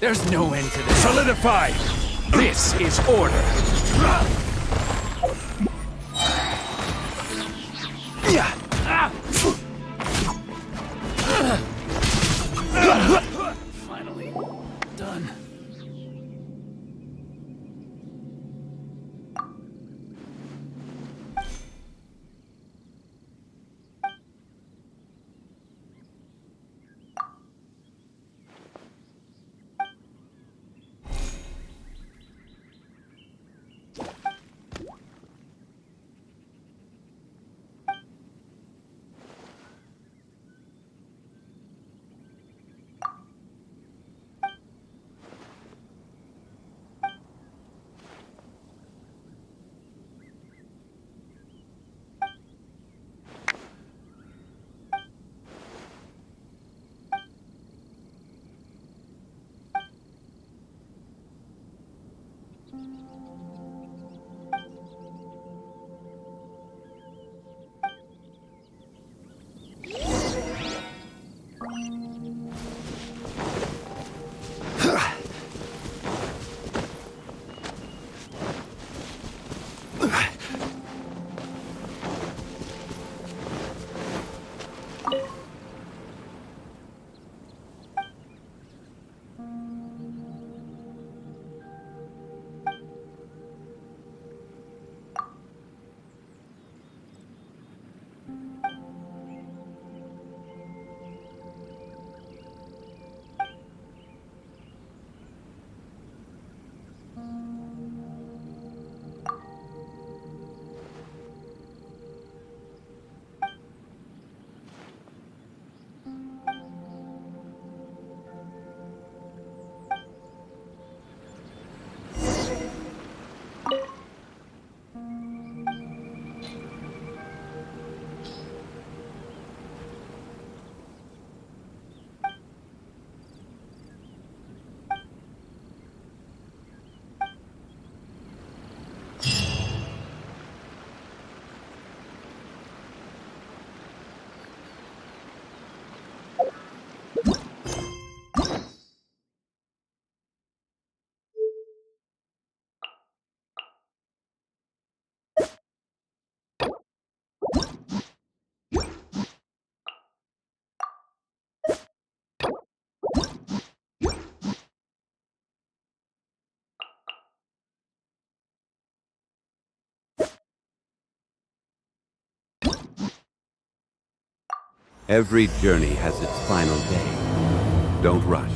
There's no end to this. Solidify! This is order! Finally done. Every journey has its final day. Don't rush.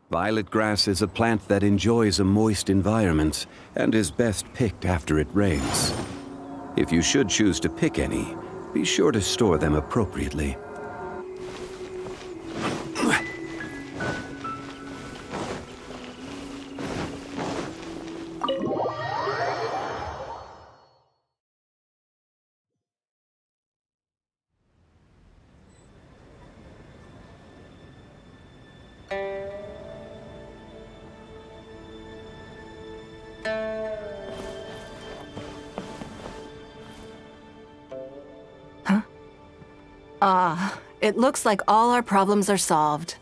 Violet grass is a plant that enjoys a moist environment and is best picked after it rains. If you should choose to pick any, be sure to store them appropriately. It looks like all our problems are solved.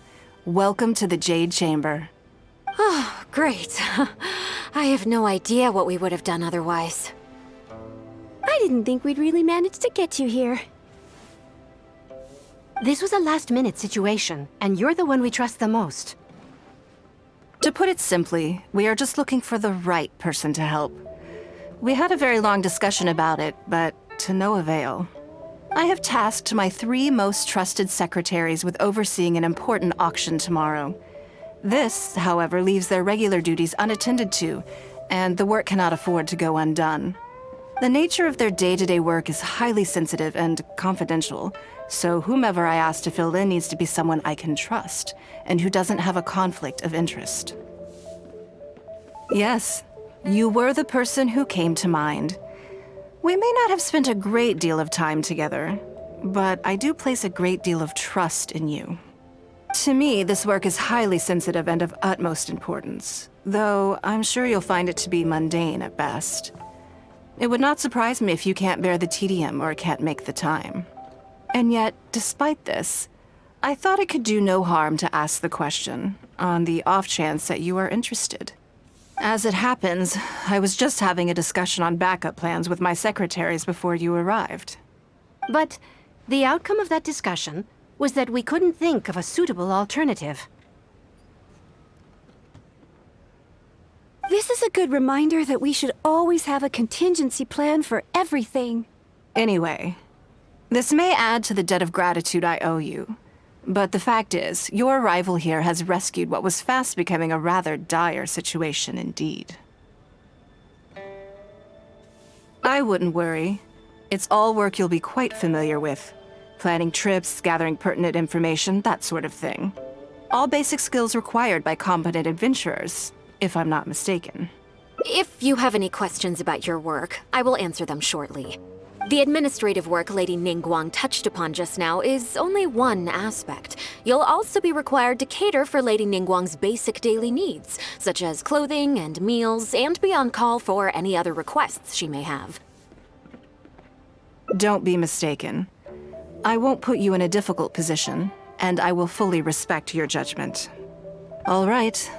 Welcome to the Jade Chamber. Oh, great. I have no idea what we would have done otherwise. I didn't think we'd really manage to get you here. This was a last-minute situation, and you're the one we trust the most. To put it simply, we are just looking for the right person to help. We had a very long discussion about it, but to no avail. I have tasked my 3 most trusted secretaries with overseeing an important auction tomorrow. This, however, leaves their regular duties unattended to, and the work cannot afford to go undone. The nature of their day-to-day work is highly sensitive and confidential, so whomever I ask to fill in needs to be someone I can trust, and who doesn't have a conflict of interest. Yes, you were the person who came to mind. We may not have spent a great deal of time together, but I do place a great deal of trust in you. To me, this work is highly sensitive and of utmost importance, though I'm sure you'll find it to be mundane at best. It would not surprise me if you can't bear the tedium or can't make the time. And yet, despite this, I thought it could do no harm to ask the question, on the off chance that you are interested. As it happens, I was just having a discussion on backup plans with my secretaries before you arrived. But the outcome of that discussion was that we couldn't think of a suitable alternative. This is a good reminder that we should always have a contingency plan for everything. Anyway, this may add to the debt of gratitude I owe you, but the fact is, your arrival here has rescued what was fast becoming a rather dire situation indeed. I wouldn't worry. It's all work you'll be quite familiar with. Planning trips, gathering pertinent information, that sort of thing. All basic skills required by competent adventurers, if I'm not mistaken. If you have any questions about your work, I will answer them shortly. The administrative work Lady Ningguang touched upon just now is only one aspect. You'll also be required to cater for Lady Ningguang's basic daily needs, such as clothing and meals, and be on call for any other requests she may have. Don't be mistaken. I won't put you in a difficult position, and I will fully respect your judgment. All right.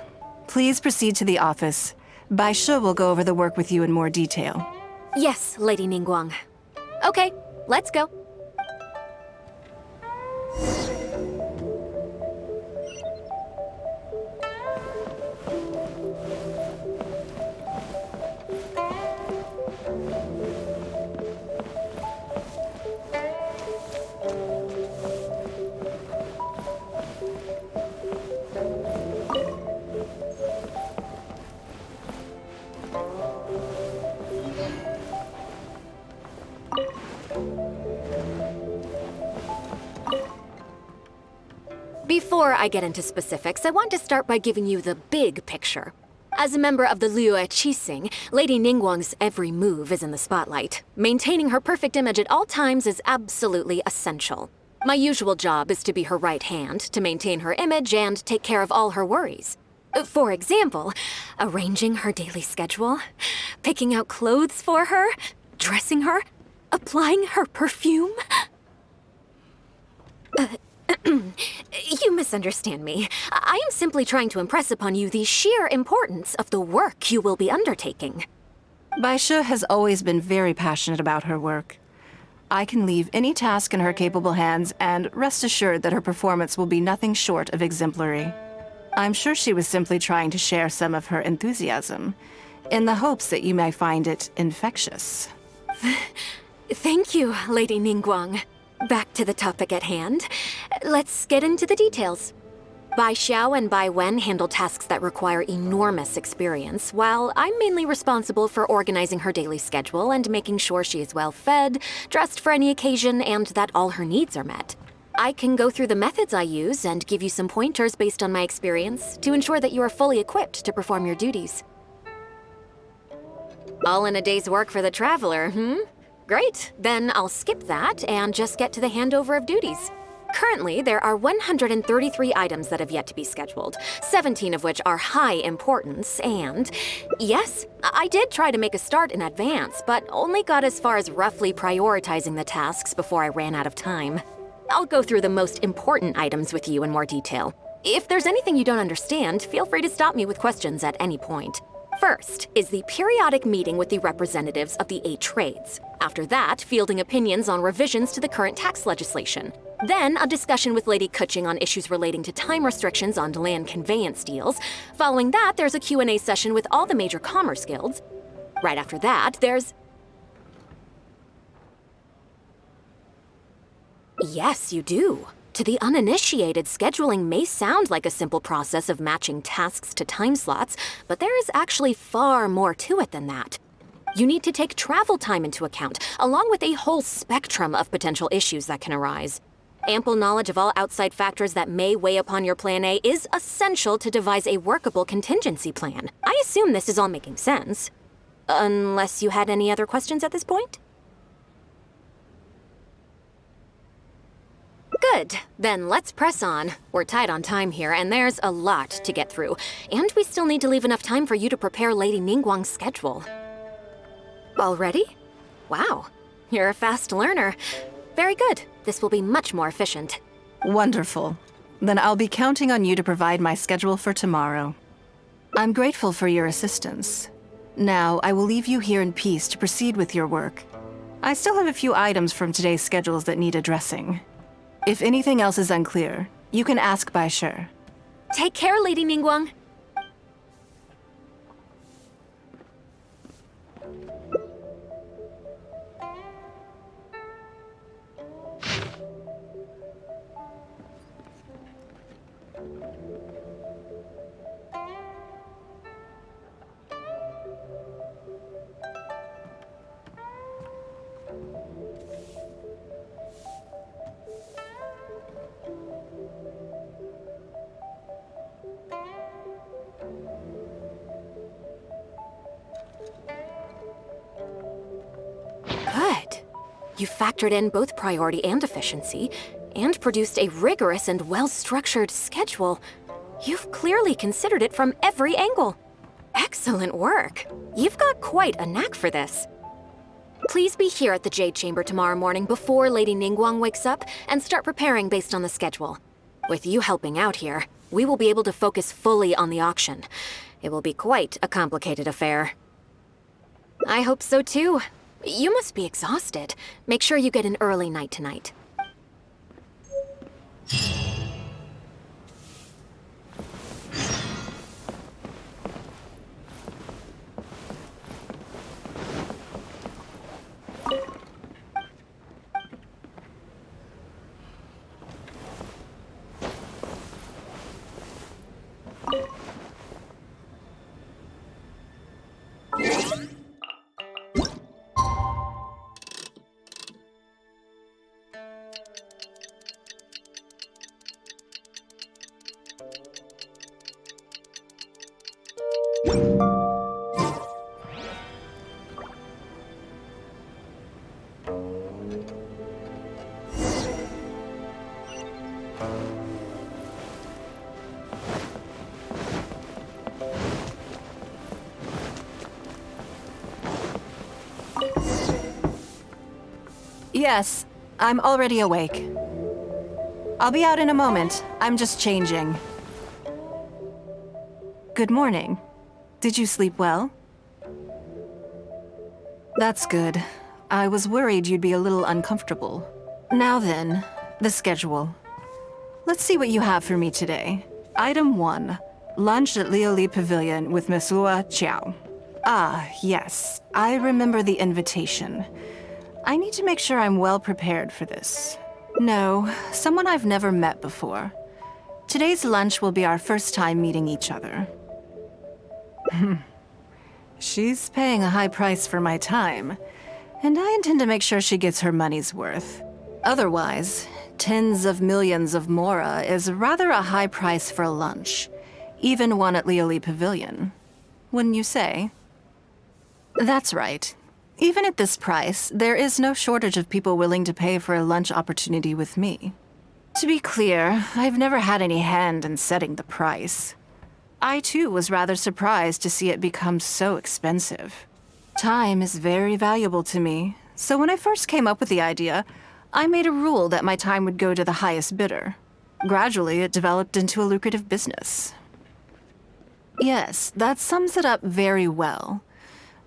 Please proceed to the office. Bai Shi will go over the work with you in more detail. Yes, Lady Ningguang. Okay, let's go. Before I get into specifics, I want to start by giving you the big picture. As a member of the Liu Qixing, Lady Ningguang's every move is in the spotlight. Maintaining her perfect image at all times is absolutely essential. My usual job is to be her right hand, to maintain her image and take care of all her worries. For example, arranging her daily schedule, picking out clothes for her, dressing her, applying her perfume. You misunderstand me. I am simply trying to impress upon you the sheer importance of the work you will be undertaking. Bai Shi has always been very passionate about her work. I can leave any task in her capable hands and rest assured that her performance will be nothing short of exemplary. I'm sure she was simply trying to share some of her enthusiasm, in the hopes that you may find it infectious. Thank you, Lady Ningguang. Back to the topic at hand. Let's get into the details. Bai Xiao and Bai Wen handle tasks that require enormous experience, while I'm mainly responsible for organizing her daily schedule and making sure she is well fed, dressed for any occasion, and that all her needs are met. I can go through the methods I use and give you some pointers based on my experience to ensure that you are fully equipped to perform your duties. All in a day's work for the traveler, Great, then I'll skip that and just get to the handover of duties. Currently, there are 133 items that have yet to be scheduled, 17 of which are high importance, and yes, I did try to make a start in advance, but only got as far as roughly prioritizing the tasks before I ran out of time. I'll go through the most important items with you in more detail. If there's anything you don't understand, feel free to stop me with questions at any point. First is the periodic meeting with the representatives of the 8 trades. After that, fielding opinions on revisions to the current tax legislation. Then, a discussion with Lady Kuching on issues relating to time restrictions on land conveyance deals. Following that, there's a Q&A session with all the major commerce guilds. Right after that, there's... Yes, you do. To the uninitiated, scheduling may sound like a simple process of matching tasks to time slots, but there is actually far more to it than that. You need to take travel time into account, along with a whole spectrum of potential issues that can arise. Ample knowledge of all outside factors that may weigh upon your Plan A is essential to devise a workable contingency plan. I assume this is all making sense. Unless you had any other questions at this point? Good. Then let's press on. We're tight on time here, and there's a lot to get through. And we still need to leave enough time for you to prepare Lady Ningguang's schedule. Already? Wow. You're a fast learner. Very good. This will be much more efficient. Wonderful. Then I'll be counting on you to provide my schedule for tomorrow. I'm grateful for your assistance. Now, I will leave you here in peace to proceed with your work. I still have a few items from today's schedules that need addressing. If anything else is unclear, you can ask Bai Shi. Take care, Lady Ningguang. Good. You factored in both priority and efficiency, and produced a rigorous and well-structured schedule. You've clearly considered it from every angle. Excellent work. You've got quite a knack for this. Please be here at the Jade Chamber tomorrow morning before Lady Ningguang wakes up and start preparing based on the schedule. With you helping out here, we will be able to focus fully on the auction. It will be quite a complicated affair. I hope so too. You must be exhausted. Make sure you get an early night tonight. Yes, I'm already awake. I'll be out in a moment. I'm just changing. Good morning. Did you sleep well? That's good. I was worried you'd be a little uncomfortable. Now then, the schedule. Let's see what you have for me today. Item 1. Lunch at Lioli Pavilion with Miss Lua Chiao. Ah, yes. I remember the invitation. I need to make sure I'm well prepared for this. No, someone I've never met before. Today's lunch will be our first time meeting each other. She's paying a high price for my time, and I intend to make sure she gets her money's worth. Otherwise, tens of millions of mora is rather a high price for a lunch, even one at Lioli Pavilion. Wouldn't you say? That's right. Even at this price, there is no shortage of people willing to pay for a lunch opportunity with me. To be clear, I've never had any hand in setting the price. I too was rather surprised to see it become so expensive. Time is very valuable to me, so when I first came up with the idea, I made a rule that my time would go to the highest bidder. Gradually, it developed into a lucrative business. Yes, that sums it up very well.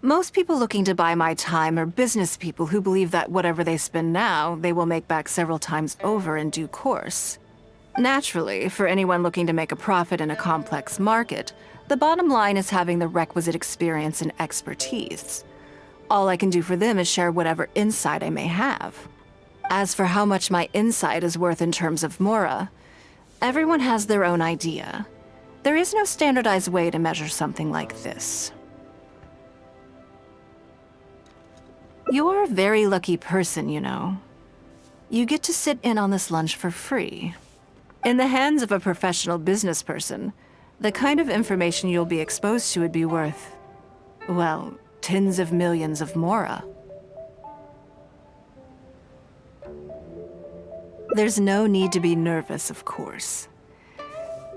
Most people looking to buy my time are business people who believe that whatever they spend now, they will make back several times over in due course. Naturally, for anyone looking to make a profit in a complex market, the bottom line is having the requisite experience and expertise. All I can do for them is share whatever insight I may have. As for how much my insight is worth in terms of mora, everyone has their own idea. There is no standardized way to measure something like this. You're a very lucky person, you know. You get to sit in on this lunch for free. In the hands of a professional business person, the kind of information you'll be exposed to would be worth, well, tens of millions of mora. there's no need to be nervous, of course.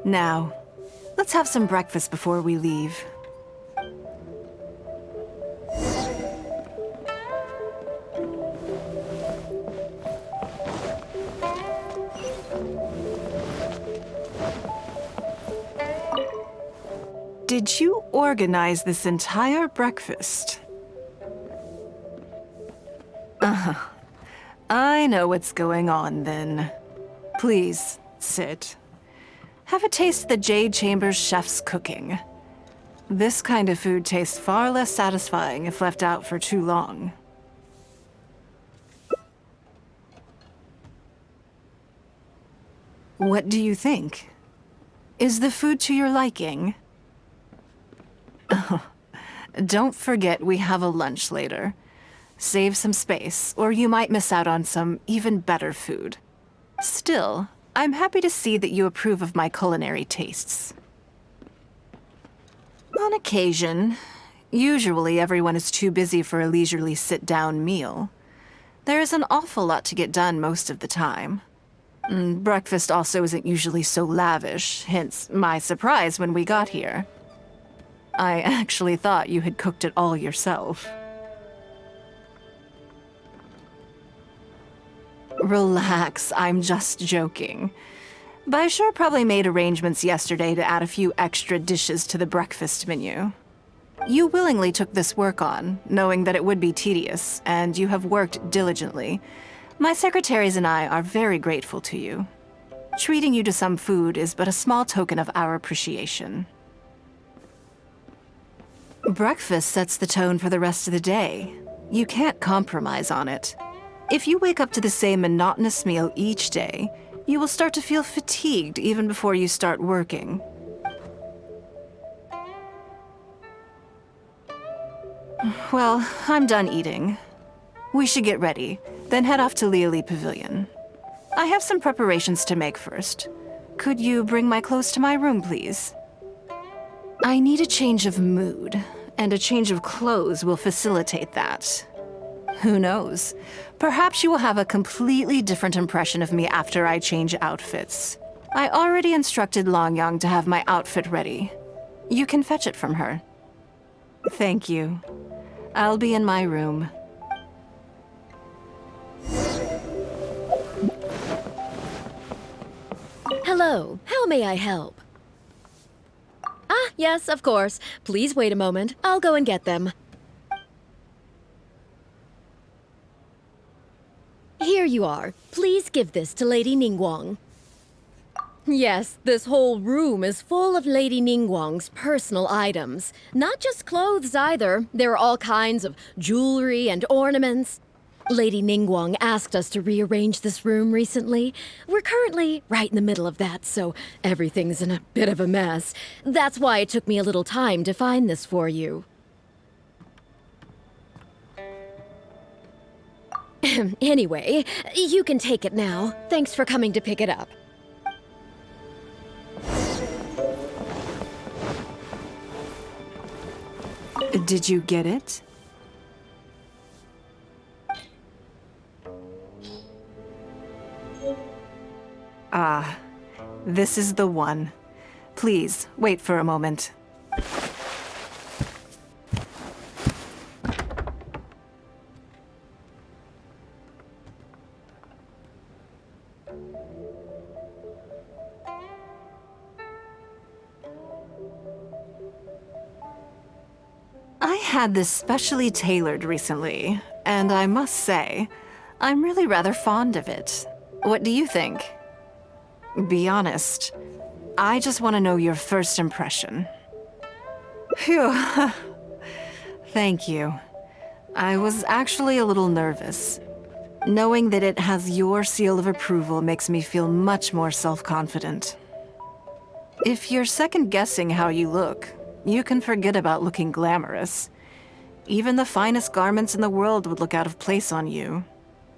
Now, let's have some breakfast before we leave. Did you organize this entire breakfast? I know what's going on then. Please, sit. Have a taste of the Jade Chamber's chef's cooking. This kind of food tastes far less satisfying if left out for too long. What do you think? Is the food to your liking? Don't forget we have a lunch later. Save some space, or you might miss out on some even better food. Still, I'm happy to see that you approve of my culinary tastes. On occasion. Usually everyone is too busy for a leisurely sit-down meal. There is an awful lot to get done most of the time. Breakfast also isn't usually so lavish, hence my surprise when we got here. I actually thought you had cooked it all yourself. Relax, I'm just joking. Baishar probably made arrangements yesterday to add a few extra dishes to the breakfast menu. You willingly took this work on, knowing that it would be tedious, and you have worked diligently. My secretaries and I are very grateful to you. Treating you to some food is but a small token of our appreciation. Breakfast sets the tone for the rest of the day. You can't compromise on it. If you wake up to the same monotonous meal each day, you will start to feel fatigued even before you start working. Well, I'm done eating. We should get ready, then head off to Leoli Pavilion. I have some preparations to make first. Could you bring my clothes to my room, please? I need a change of mood, and a change of clothes will facilitate that. Who knows? Perhaps you will have a completely different impression of me after I change outfits. I already instructed Longyang to have my outfit ready. You can fetch it from her. Thank you. I'll be in my room. Hello, how may I help? Ah, yes, of course. Please wait a moment. I'll go and get them. Here you are. Please give this to Lady Ningguang. Yes, this whole room is full of Lady Ningguang's personal items. Not just clothes either. There are all kinds of jewelry and ornaments. Lady Ningguang asked us to rearrange this room recently. We're currently right in the middle of that, so everything's in a bit of a mess. That's why it took me a little time to find this for you. Anyway, you can take it now. Thanks for coming to pick it up. Did you get it? Ah, this is the one. Please, wait for a moment. I had this specially tailored recently, and I must say, I'm really rather fond of it. What do you think? Be honest. I just want to know your first impression. Phew. Thank you. I was actually a little nervous. Knowing that it has your seal of approval makes me feel much more self-confident. If you're second-guessing how you look, you can forget about looking glamorous. Even the finest garments in the world would look out of place on you.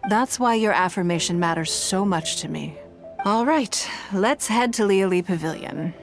That's why your affirmation matters so much to me. All right, let's head to Leoli Pavilion.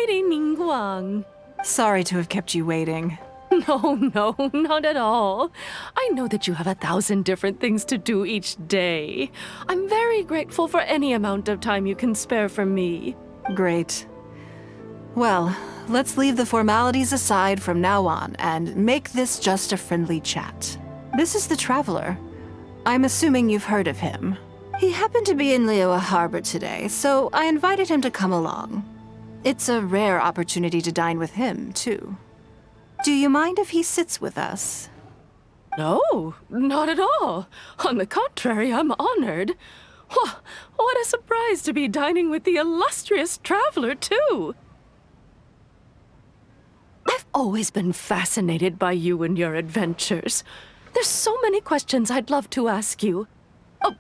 Lady Ningguang. Sorry to have kept you waiting. No, not at all. I know that you have 1,000 different things to do each day. I'm very grateful for any amount of time you can spare for me. Great. Well, let's leave the formalities aside from now on and make this just a friendly chat. This is the Traveler. I'm assuming you've heard of him. He happened to be in Liyue Harbor today, so I invited him to come along. It's a rare opportunity to dine with him, too. Do you mind if he sits with us? No, not at all. On the contrary, I'm honored. What a surprise to be dining with the illustrious Traveler, too. I've always been fascinated by you and your adventures. There's so many questions I'd love to ask you. Oh,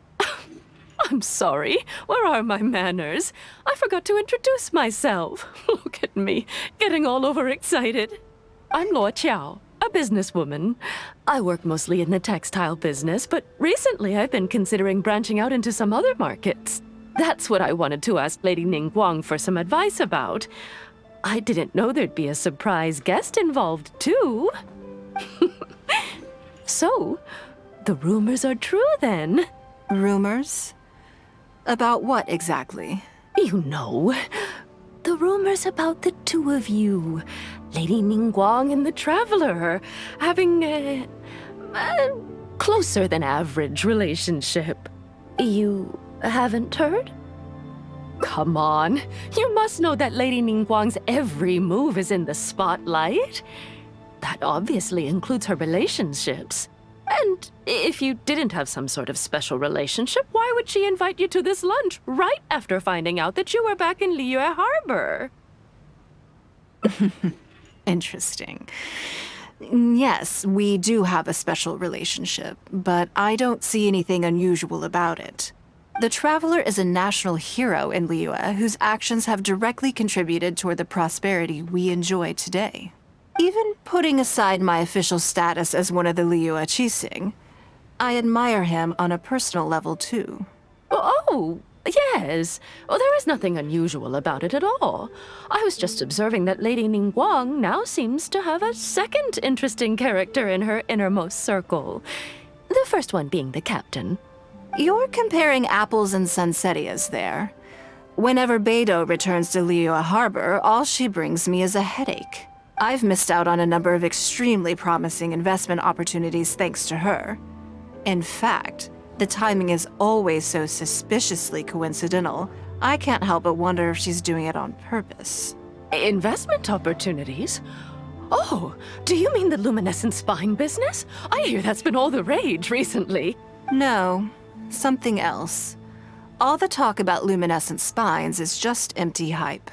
I'm sorry. Where are my manners? I forgot to introduce myself. Look at me, getting all overexcited. I'm Luo Qiao, a businesswoman. I work mostly in the textile business, but recently I've been considering branching out into some other markets. That's what I wanted to ask Lady Ningguang for some advice about. I didn't know there'd be a surprise guest involved, too. So, the rumors are true then. Rumors? About what exactly? You know, the rumors about the two of you, Lady Ningguang and the Traveler, having a closer than average relationship. You haven't heard? Come on, you must know that Lady Ningguang's every move is in the spotlight. That obviously includes her relationships. And if you didn't have some sort of special relationship, why would she invite you to this lunch right after finding out that you were back in Liyue Harbor? Interesting. Yes, we do have a special relationship, but I don't see anything unusual about it. The Traveler is a national hero in Liyue whose actions have directly contributed toward the prosperity we enjoy today. Even putting aside my official status as one of the Liyue Qixing, I admire him on a personal level too. Oh, yes. Well, there is nothing unusual about it at all. I was just observing that Lady Ningguang now seems to have a second interesting character in her innermost circle. The first one being the captain. You're comparing apples and sunsettias there. Whenever Beidou returns to Liyue Harbor, all she brings me is a headache. I've missed out on a number of extremely promising investment opportunities thanks to her. In fact, the timing is always so suspiciously coincidental, I can't help but wonder if she's doing it on purpose. Investment opportunities? Oh, do you mean the luminescent spine business? I hear that's been all the rage recently. No, something else. All the talk about luminescent spines is just empty hype.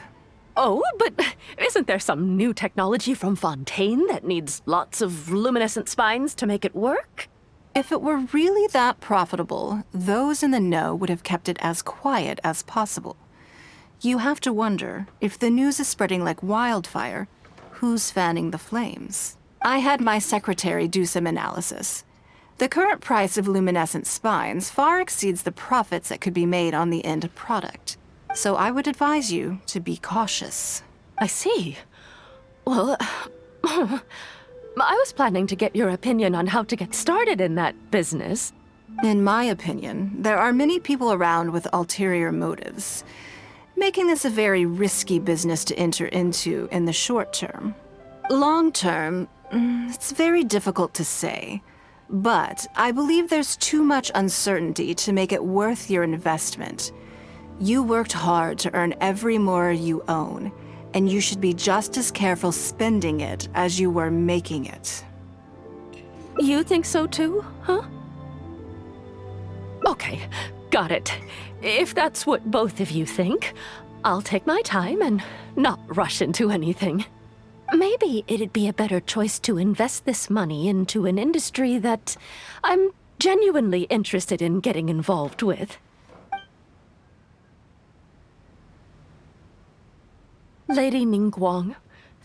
Oh, but isn't there some new technology from Fontaine that needs lots of luminescent spines to make it work? If it were really that profitable, those in the know would have kept it as quiet as possible. You have to wonder, if the news is spreading like wildfire, who's fanning the flames? I had my secretary do some analysis. The current price of luminescent spines far exceeds the profits that could be made on the end product. So I would advise you to be cautious. I see. Well, I was planning to get your opinion on how to get started in that business. In my opinion, there are many people around with ulterior motives, making this a very risky business to enter into in the short term. Long term, it's very difficult to say, but I believe there's too much uncertainty to make it worth your investment. You worked hard to earn every more you own, and you should be just as careful spending it as you were making it. You think so too, huh? Okay, got it. If that's what both of you think, I'll take my time and not rush into anything. Maybe it'd be a better choice to invest this money into an industry that I'm genuinely interested in getting involved with. Lady Ningguang,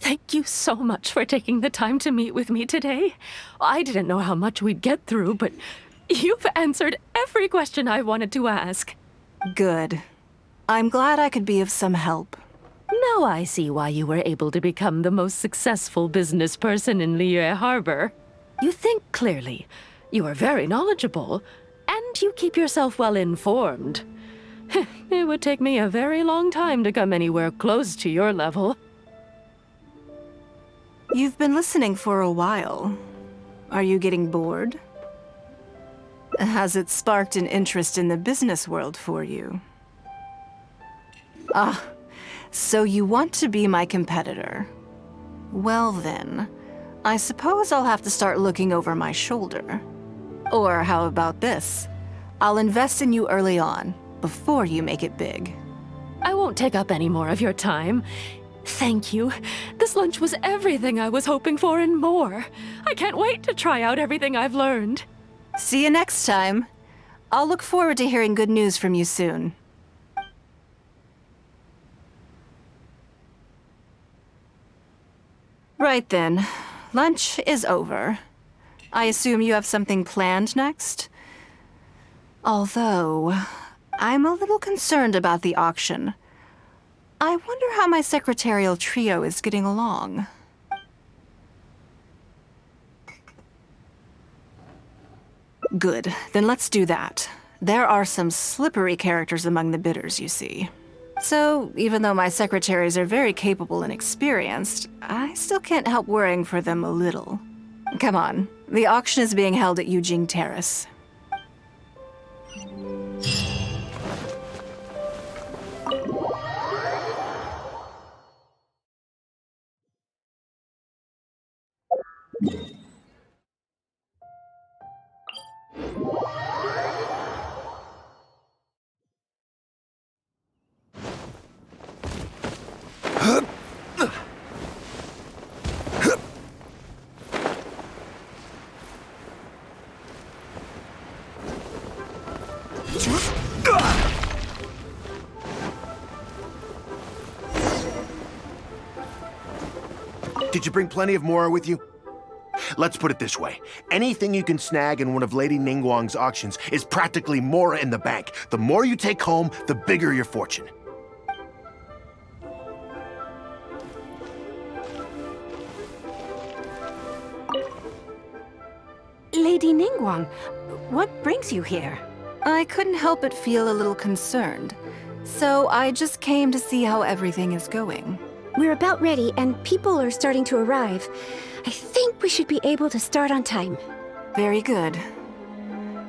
thank you so much for taking the time to meet with me today. I didn't know how much we'd get through, but you've answered every question I wanted to ask. Good. I'm glad I could be of some help. Now I see why you were able to become the most successful business person in Liyue Harbor. You think clearly, you are very knowledgeable, and you keep yourself well informed. It would take me a very long time to come anywhere close to your level. You've been listening for a while. Are you getting bored? Has it sparked an interest in the business world for you? Ah, so you want to be my competitor. Well then, I suppose I'll have to start looking over my shoulder. Or how about this? I'll invest in you early on, before you make it big. I won't take up any more of your time. Thank you. This lunch was everything I was hoping for and more. I can't wait to try out everything I've learned. See you next time. I'll look forward to hearing good news from you soon. Right then. Lunch is over. I assume you have something planned next? Although, I'm a little concerned about the auction. I wonder how my secretarial trio is getting along. Good, then let's do that. There are some slippery characters among the bidders, you see. So, even though my secretaries are very capable and experienced, I still can't help worrying for them a little. Come on, the auction is being held at Eugene Terrace. Did you bring plenty of Mora with you? Let's put it this way. Anything you can snag in one of Lady Ningguang's auctions is practically Mora in the bank. The more you take home, the bigger your fortune. Lady Ningguang, what brings you here? I couldn't help but feel a little concerned, so I just came to see how everything is going. We're about ready, and people are starting to arrive. I think we should be able to start on time. Very good.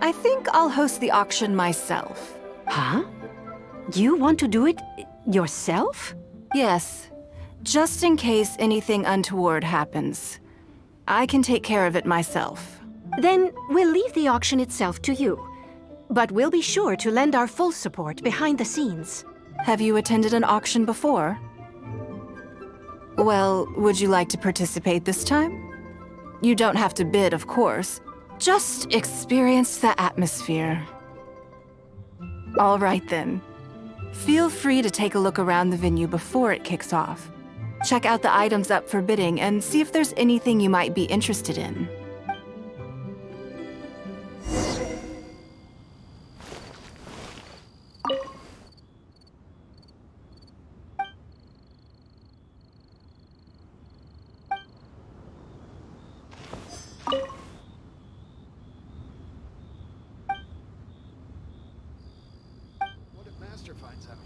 I think I'll host the auction myself. Huh? You want to do it yourself? Yes, just in case anything untoward happens. I can take care of it myself. Then we'll leave the auction itself to you. But we'll be sure to lend our full support behind the scenes. Have you attended an auction before? Well, would you like to participate this time? You don't have to bid, of course. Just experience the atmosphere. All right then. Feel free to take a look around the venue before it kicks off. Check out the items up for bidding and see if there's anything you might be interested in. What if Master finds out?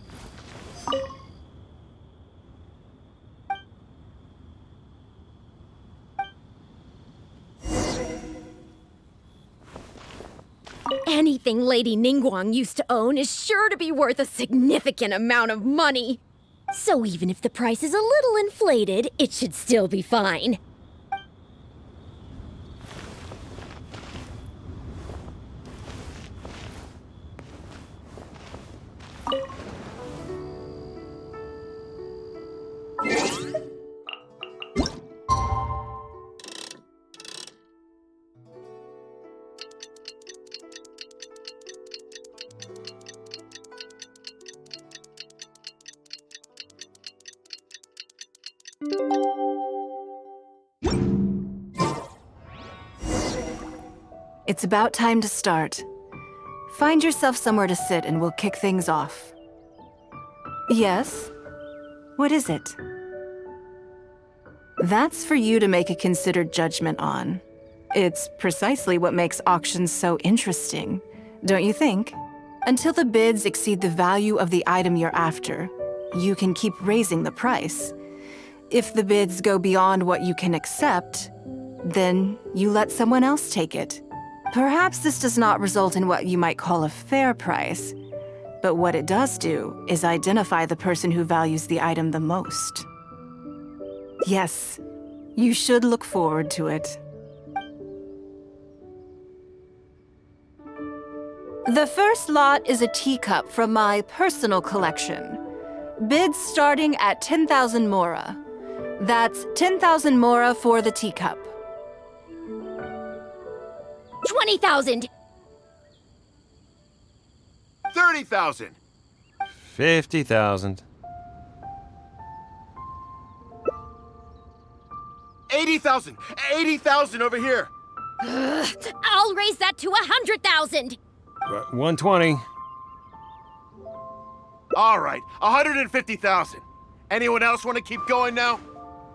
Anything Lady Ningguang used to own is sure to be worth a significant amount of money. So even if the price is a little inflated, it should still be fine. It's about time to start. Find yourself somewhere to sit and we'll kick things off. Yes? What is it? That's for you to make a considered judgment on. It's precisely what makes auctions so interesting, don't you think? Until the bids exceed the value of the item you're after, you can keep raising the price. If the bids go beyond what you can accept, then you let someone else take it. Perhaps this does not result in what you might call a fair price, but what it does do is identify the person who values the item the most. Yes, you should look forward to it. The first lot is a teacup from my personal collection. Bids starting at 10,000 mora. That's 10,000 mora for the teacup. 20,000! 30,000. 50,000. 80,000. 80,000 over here. I'll raise that to 100,000! 120. All right, 150,000. Anyone else want to keep going now?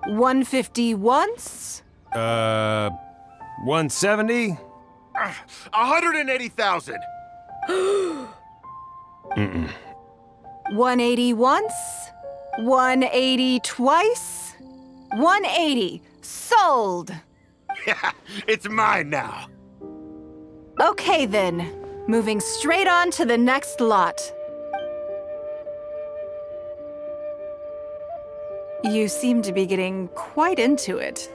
150 once? 170? 180,000. 180 once? 180 twice? 180. Sold! It's mine now. Okay then. Moving straight on to the next lot. You seem to be getting quite into it.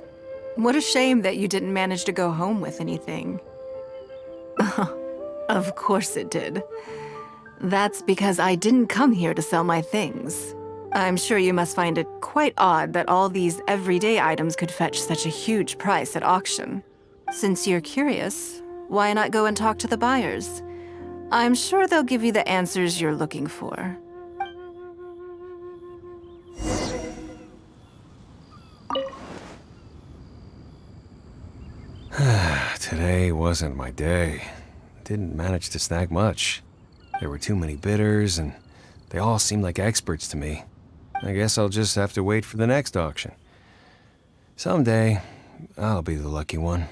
What a shame that you didn't manage to go home with anything. Of course it did. That's because I didn't come here to sell my things. I'm sure you must find it quite odd that all these everyday items could fetch such a huge price at auction. Since you're curious, why not go and talk to the buyers? I'm sure they'll give you the answers you're looking for. Today wasn't my day. Didn't manage to snag much. There were too many bidders, and they all seemed like experts to me. I guess I'll just have to wait for the next auction. Someday, I'll be the lucky one.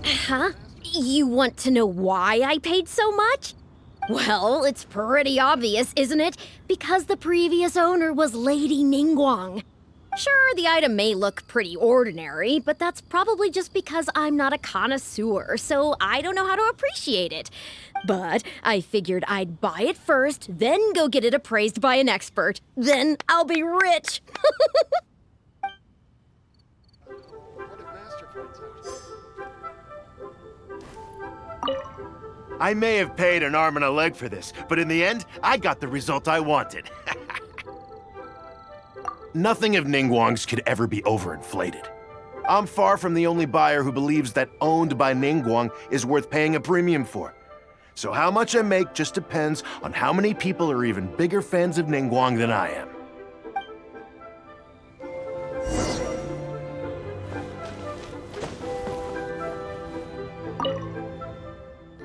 Huh? You want to know why I paid so much? Well, it's pretty obvious, isn't it? Because the previous owner was Lady Ningguang. Sure, the item may look pretty ordinary, but that's probably just because I'm not a connoisseur, so I don't know how to appreciate it. But I figured I'd buy it first, then go get it appraised by an expert. Then I'll be rich! I may have paid an arm and a leg for this, but in the end, I got the result I wanted. Nothing of Ningguang's could ever be overinflated. I'm far from the only buyer who believes that owned by Ningguang is worth paying a premium for. So how much I make just depends on how many people are even bigger fans of Ningguang than I am.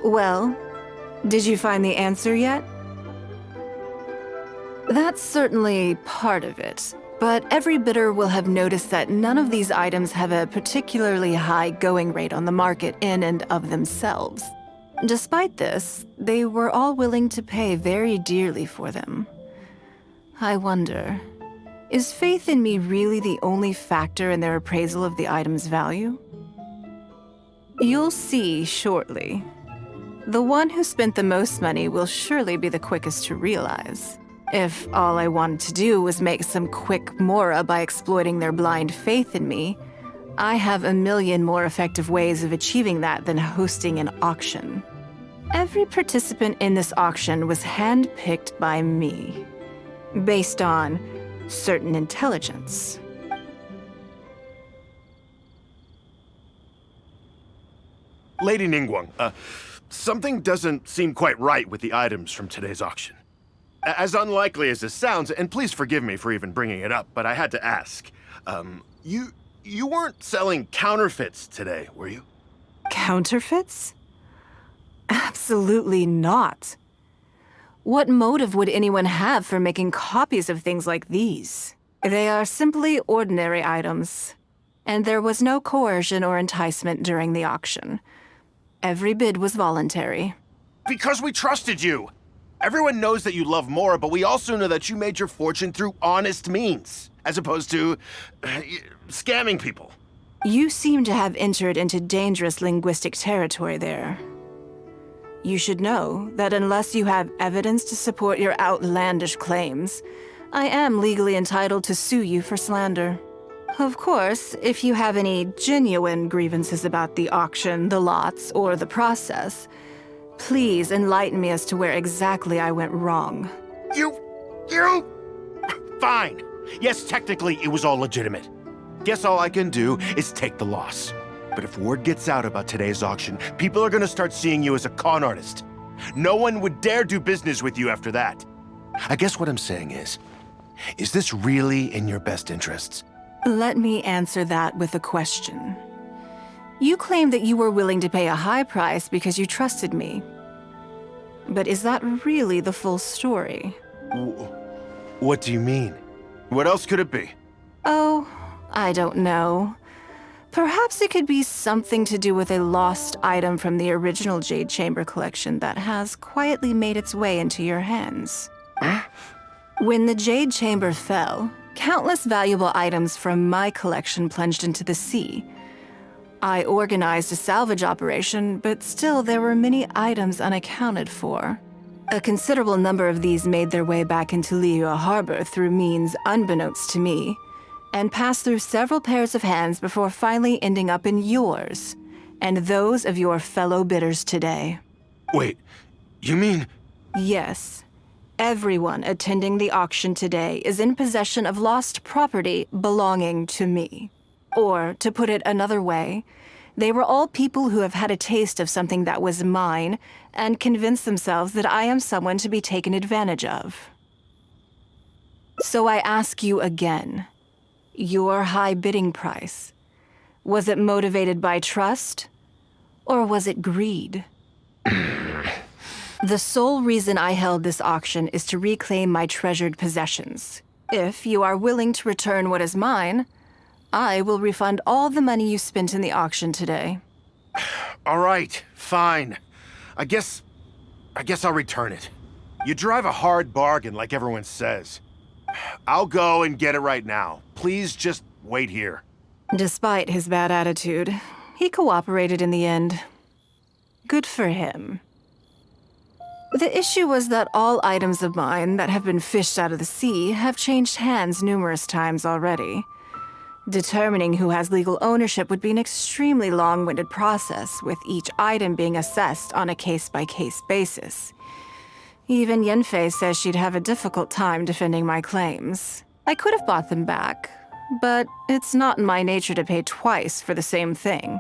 Well, did you find the answer yet? That's certainly part of it, but every bidder will have noticed that none of these items have a particularly high going rate on the market in and of themselves. Despite this, they were all willing to pay very dearly for them. I wonder, is faith in me really the only factor in their appraisal of the item's value? You'll see shortly. The one who spent the most money will surely be the quickest to realize. If all I wanted to do was make some quick mora by exploiting their blind faith in me, I have a million more effective ways of achieving that than hosting an auction. Every participant in this auction was handpicked by me, based on certain intelligence. Lady Ningguang, something doesn't seem quite right with the items from today's auction. As unlikely as this sounds, and please forgive me for even bringing it up, but I had to ask. You weren't selling counterfeits today, were you? Counterfeits? Absolutely not. What motive would anyone have for making copies of things like these? They are simply ordinary items, and there was no coercion or enticement during the auction. Every bid was voluntary. Because we trusted you! Everyone knows that you love Mora, but we also know that you made your fortune through honest means, as opposed to scamming people. You seem to have entered into dangerous linguistic territory there. You should know that unless you have evidence to support your outlandish claims, I am legally entitled to sue you for slander. Of course, if you have any genuine grievances about the auction, the lots, or the process, please enlighten me as to where exactly I went wrong. You... Fine. Yes, technically it was all legitimate. Guess all I can do is take the loss. But if word gets out about today's auction, people are gonna start seeing you as a con artist. No one would dare do business with you after that. I guess what I'm saying is this really in your best interests? Let me answer that with a question. You claim that you were willing to pay a high price because you trusted me. But is that really the full story? What do you mean? What else could it be? Oh, I don't know. Perhaps it could be something to do with a lost item from the original Jade Chamber collection that has quietly made its way into your hands. When the Jade Chamber fell, countless valuable items from my collection plunged into the sea. I organized a salvage operation, but still there were many items unaccounted for. A considerable number of these made their way back into Liyue Harbor through means unbeknownst to me, and passed through several pairs of hands before finally ending up in yours, and those of your fellow bidders today. Wait, you mean... Yes. Everyone attending the auction today is in possession of lost property belonging to me. Or, to put it another way, they were all people who have had a taste of something that was mine and convinced themselves that I am someone to be taken advantage of. So I ask you again, your high bidding price, was it motivated by trust, or was it greed? The sole reason I held this auction is to reclaim my treasured possessions. If you are willing to return what is mine, I will refund all the money you spent in the auction today. All right, fine. I guess I'll return it. You drive a hard bargain, like everyone says. I'll go and get it right now. Please just wait here. Despite his bad attitude, he cooperated in the end. Good for him. The issue was that all items of mine that have been fished out of the sea have changed hands numerous times already. Determining who has legal ownership would be an extremely long-winded process, with each item being assessed on a case-by-case basis. Even Yenfei says she'd have a difficult time defending my claims. I could have bought them back, but it's not in my nature to pay twice for the same thing.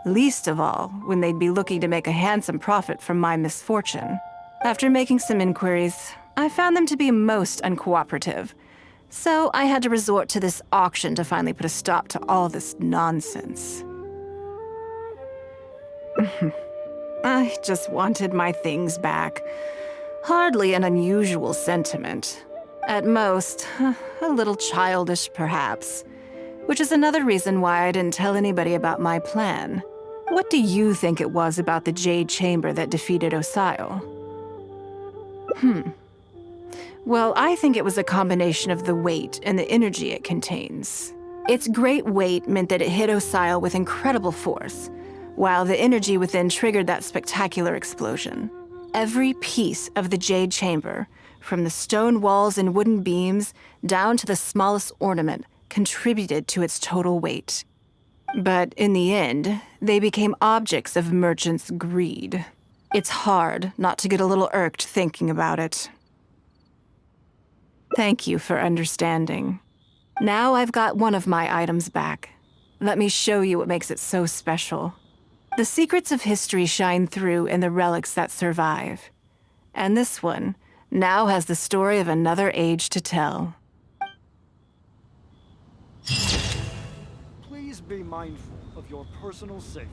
Least of all, when they'd be looking to make a handsome profit from my misfortune. After making some inquiries, I found them to be most uncooperative. So I had to resort to this auction to finally put a stop to all this nonsense. I just wanted my things back. Hardly an unusual sentiment. At most, a little childish perhaps. Which is another reason why I didn't tell anybody about my plan. What do you think it was about the Jade Chamber that defeated Osile? Well, I think it was a combination of the weight and the energy it contains. Its great weight meant that it hit Osile with incredible force, while the energy within triggered that spectacular explosion. Every piece of the Jade Chamber, from the stone walls and wooden beams down to the smallest ornament, contributed to its total weight. But in the end, they became objects of merchants' greed. It's hard not to get a little irked thinking about it. Thank you for understanding. Now I've got one of my items back. Let me show you what makes it so special. The secrets of history shine through in the relics that survive. And this one now has the story of another age to tell. Please be mindful of your personal safety.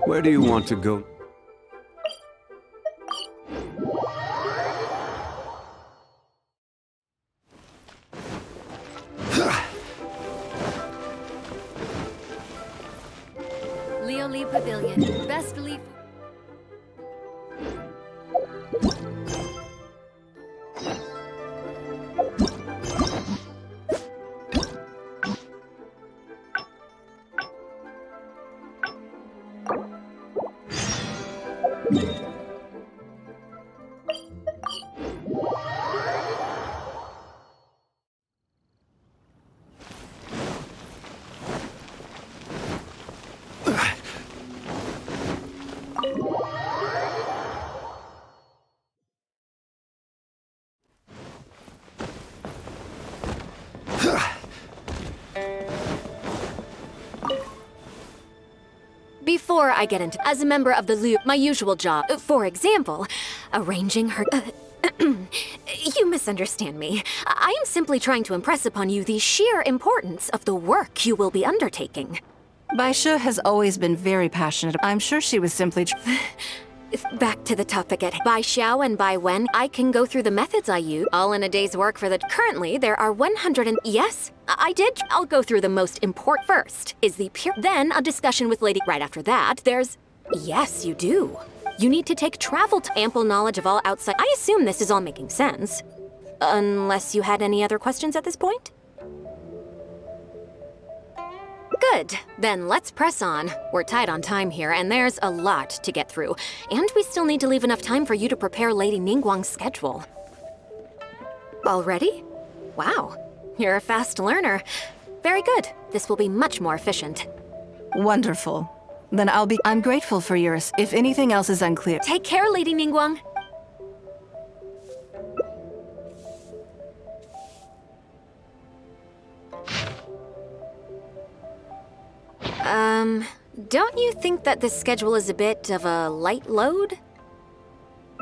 Where do you want to go? Leo Lee Pavilion. Best Lee. Before I get into, as a member of the Loop, my usual job, for example, arranging her. You misunderstand me. I am simply trying to impress upon you the sheer importance of the work you will be undertaking. Baisha has always been very passionate. I'm sure she was simply. Back to the topic at by Xiao and by when, I can go through the methods I use, all in a day's work for the. Currently, there are 100 and. Yes, I did. I'll go through the most important first. Is the pure. Then a discussion with Lady. Right after that, there's. Yes, you do. You need to take travel to ample knowledge of all outside. I assume this is all making sense. Unless you had any other questions at this point? Good. Then let's press on. We're tight on time here, and there's a lot to get through. And we still need to leave enough time for you to prepare Lady Ningguang's schedule. Already? Wow. You're a fast learner. Very good. This will be much more efficient. Wonderful. Then I'm grateful for yours. If anything else is unclear. Take care, Lady Ningguang. Don't you think that this schedule is a bit of a light load?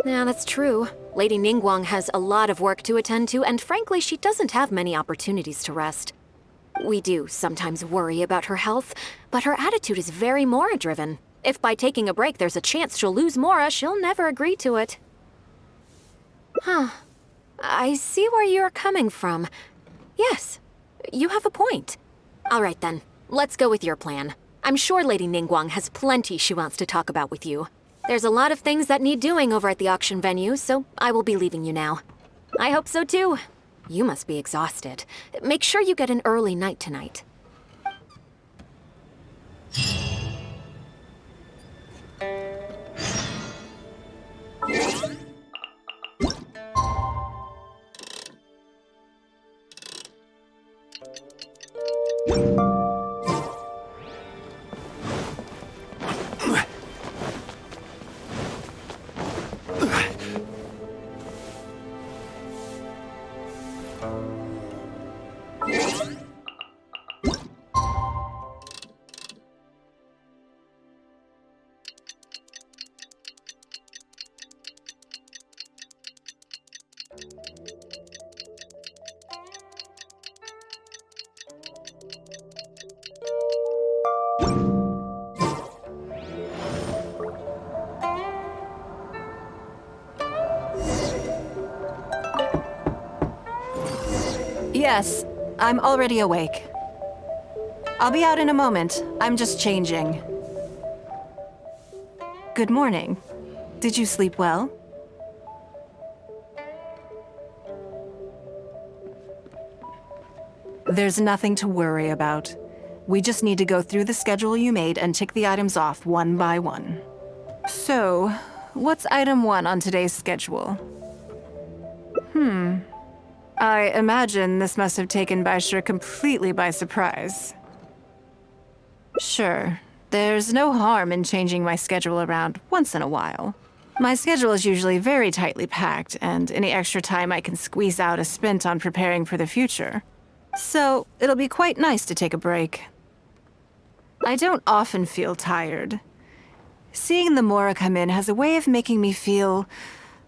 Yeah, that's true. Lady Ningguang has a lot of work to attend to, and frankly, she doesn't have many opportunities to rest. We do sometimes worry about her health, but her attitude is very Mora-driven. If by taking a break there's a chance she'll lose Mora, she'll never agree to it. Huh. I see where you're coming from. Yes, you have a point. All right then, let's go with your plan. I'm sure Lady Ningguang has plenty she wants to talk about with you. There's a lot of things that need doing over at the auction venue, so I will be leaving you now. I hope so too. You must be exhausted. Make sure you get an early night tonight. Yes, I'm already awake. I'll be out in a moment. I'm just changing. Good morning. Did you sleep well? There's nothing to worry about. We just need to go through the schedule you made and tick the items off one by one. So, what's item 1 on today's schedule? I imagine this must have taken Baisha completely by surprise. Sure, there's no harm in changing my schedule around once in a while. My schedule is usually very tightly packed, and any extra time I can squeeze out is spent on preparing for the future. So, it'll be quite nice to take a break. I don't often feel tired. Seeing the Mora come in has a way of making me feel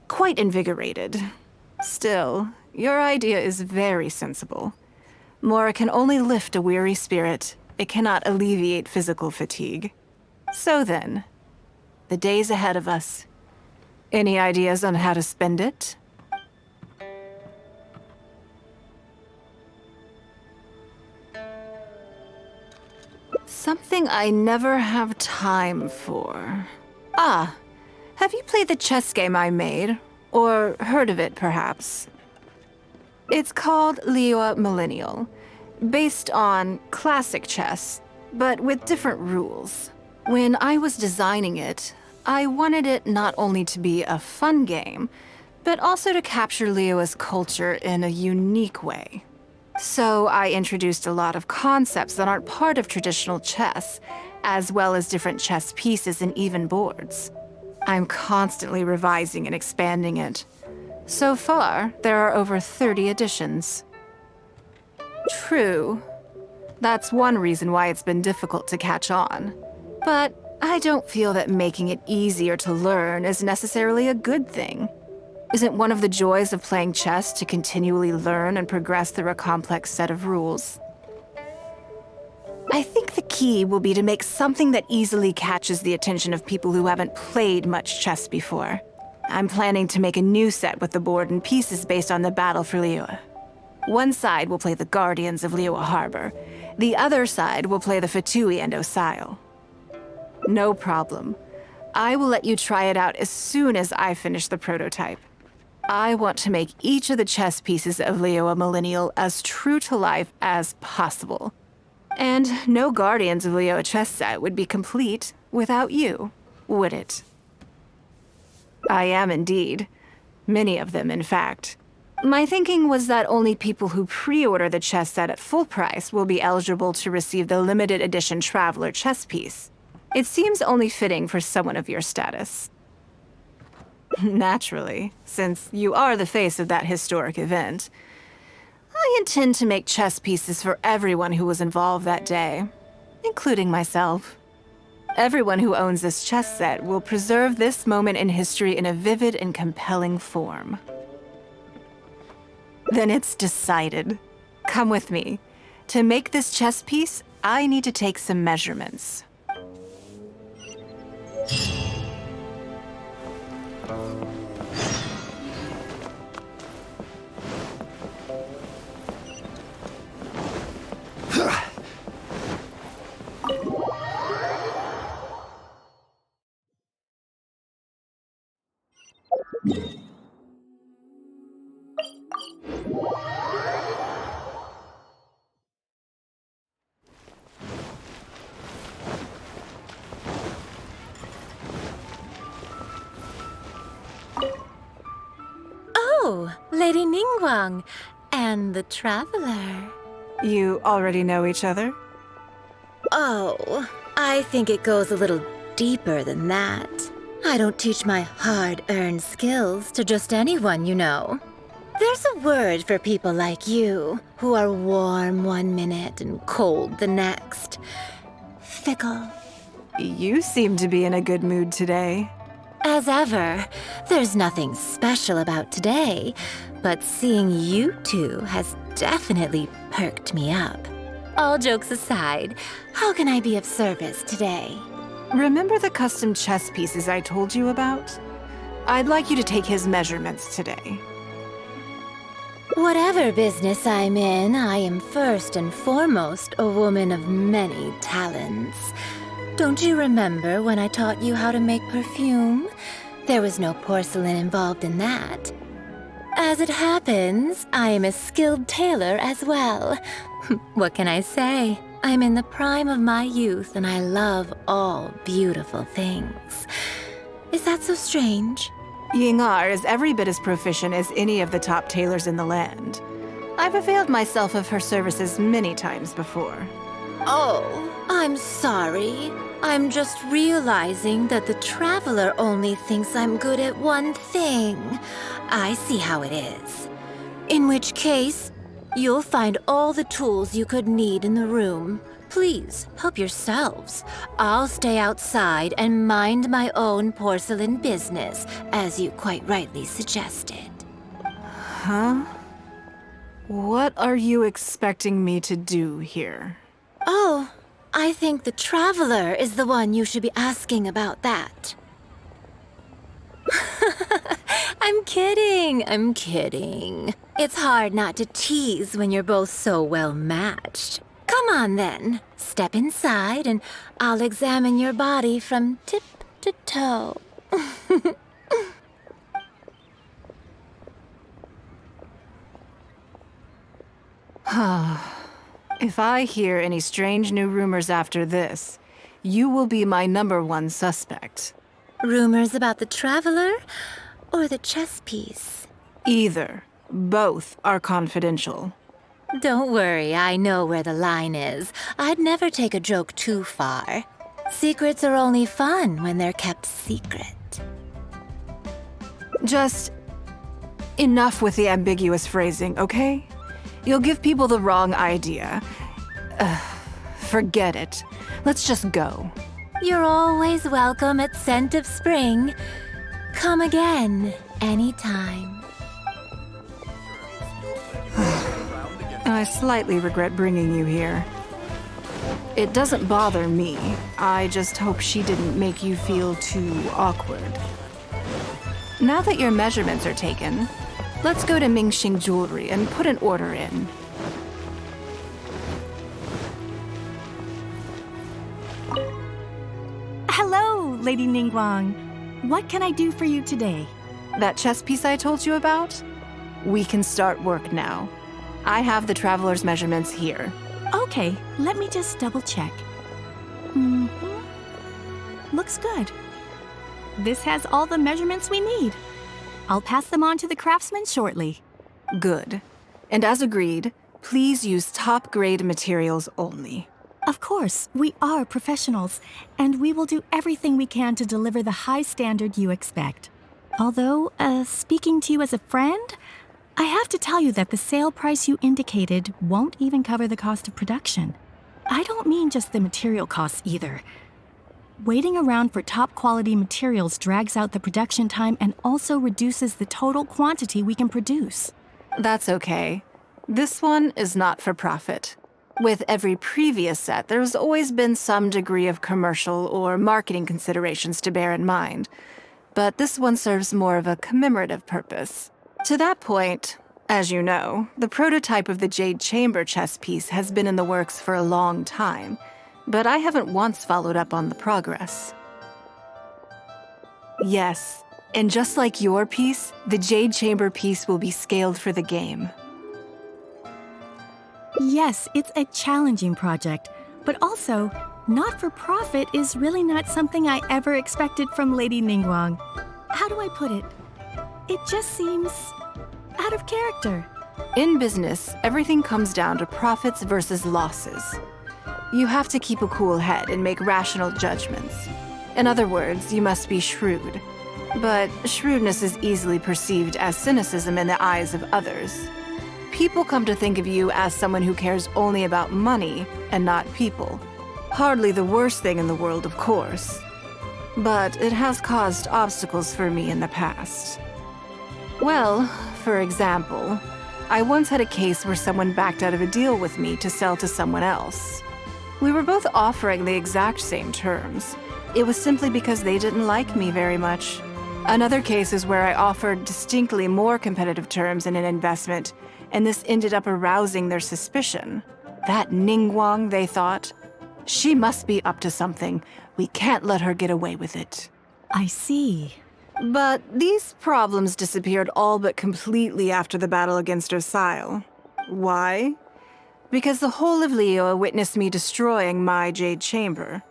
quite invigorated. Still, your idea is very sensible. Mora can only lift a weary spirit. It cannot alleviate physical fatigue. So then, The day's ahead of us. Any ideas on how to spend it? Something I never have time for. Ah, have you played the chess game I made? Or heard of it, perhaps? It's called Liyue Millennial, based on classic chess, but with different rules. When I was designing it, I wanted it not only to be a fun game, but also to capture Liyue's culture in a unique way. So I introduced a lot of concepts that aren't part of traditional chess, as well as different chess pieces and even boards. I'm constantly revising and expanding it. So far, there are over 30 editions. True. That's one reason why it's been difficult to catch on. But I don't feel that making it easier to learn is necessarily a good thing. Isn't one of the joys of playing chess to continually learn and progress through a complex set of rules? I think the key will be to make something that easily catches the attention of people who haven't played much chess before. I'm planning to make a new set with the board and pieces based on the battle for Liyue. One side will play the Guardians of Liyue Harbor. The other side will play the Fatui and Osile. No problem. I will let you try it out as soon as I finish the prototype. I want to make each of the chess pieces of Liyue Millennial as true to life as possible. And no Guardians of Liyue chess set would be complete without you, would it? I am indeed. Many of them, in fact. My thinking was that only people who pre-order the chess set at full price will be eligible to receive the limited edition Traveler chess piece. It seems only fitting for someone of your status. Naturally, since you are the face of that historic event. I intend to make chess pieces for everyone who was involved that day, including myself. Everyone who owns this chess set will preserve this moment in history in a vivid and compelling form. Then it's decided. Come with me. To make this chess piece, I need to take some measurements. Oh, Lady Ningguang and the Traveler. You already know each other? Oh, I think it goes a little deeper than that. I don't teach my hard-earned skills to just anyone, you know. There's a word for people like you, who are warm one minute and cold the next. Fickle. You seem to be in a good mood today. As ever, there's nothing special about today, but seeing you two has definitely perked me up. All jokes aside, how can I be of service today? Remember the custom chess pieces I told you about? I'd like you to take his measurements today. Whatever business I'm in, I am first and foremost a woman of many talents. Don't you remember when I taught you how to make perfume? There was no porcelain involved in that. As it happens, I am a skilled tailor as well. What can I say? I'm in the prime of my youth and I love all beautiful things. Is that so strange? Yingar is every bit as proficient as any of the top tailors in the land. I've availed myself of her services many times before. Oh, I'm sorry. I'm just realizing that the Traveler only thinks I'm good at one thing. I see how it is. In which case, you'll find all the tools you could need in the room. Please, help yourselves. I'll stay outside and mind my own porcelain business, as you quite rightly suggested. Huh? What are you expecting me to do here? Oh, I think the Traveler is the one you should be asking about that. I'm kidding. I'm kidding. It's hard not to tease when you're both so well matched. Come on then. Step inside and I'll examine your body from tip to toe. If I hear any strange new rumors after this, you will be my #1 suspect. Rumors about the Traveler or the chess piece? Either. Both are confidential. Don't worry, I know where the line is. I'd never take a joke too far. Secrets are only fun when they're kept secret. Just enough with the ambiguous phrasing, okay? You'll give people the wrong idea. Forget it. Let's just go. You're always welcome at Scent of Spring. Come again, anytime. I slightly regret bringing you here. It doesn't bother me. I just hope she didn't make you feel too awkward. Now that your measurements are taken, let's go to Mingxing Jewelry and put an order in. Hello, Lady Ningguang. What can I do for you today? That chess piece I told you about? We can start work now. I have the Traveler's measurements here. Okay, let me just double check. Looks good. This has all the measurements we need. I'll pass them on to the craftsman shortly. Good. And as agreed, please use top-grade materials only. Of course, we are professionals, and we will do everything we can to deliver the high standard you expect. Although, speaking to you as a friend, I have to tell you that the sale price you indicated won't even cover the cost of production. I don't mean just the material costs either. Waiting around for top-quality materials drags out the production time and also reduces the total quantity we can produce. That's okay. This one is not for profit. With every previous set, there's always been some degree of commercial or marketing considerations to bear in mind. But this one serves more of a commemorative purpose. To that point, as you know, the prototype of the Jade Chamber chess piece has been in the works for a long time, but I haven't once followed up on the progress. Yes, and just like your piece, the Jade Chamber piece will be scaled for the game. Yes, it's a challenging project, but also, not-for-profit is really not something I ever expected from Lady Ningguang. How do I put it? It just seems out of character. In business, everything comes down to profits versus losses. You have to keep a cool head and make rational judgments. In other words, you must be shrewd. But shrewdness is easily perceived as cynicism in the eyes of others. People come to think of you as someone who cares only about money and not people. Hardly the worst thing in the world, of course. But it has caused obstacles for me in the past. Well, for example, I once had a case where someone backed out of a deal with me to sell to someone else. We were both offering the exact same terms. It was simply because they didn't like me very much. Another case is where I offered distinctly more competitive terms in an investment, and this ended up arousing their suspicion. That Ningguang, they thought. She must be up to something. We can't let her get away with it. I see. But these problems disappeared all but completely after the battle against Osile. Why? Because the whole of Liyue witnessed me destroying my Jade Chamber.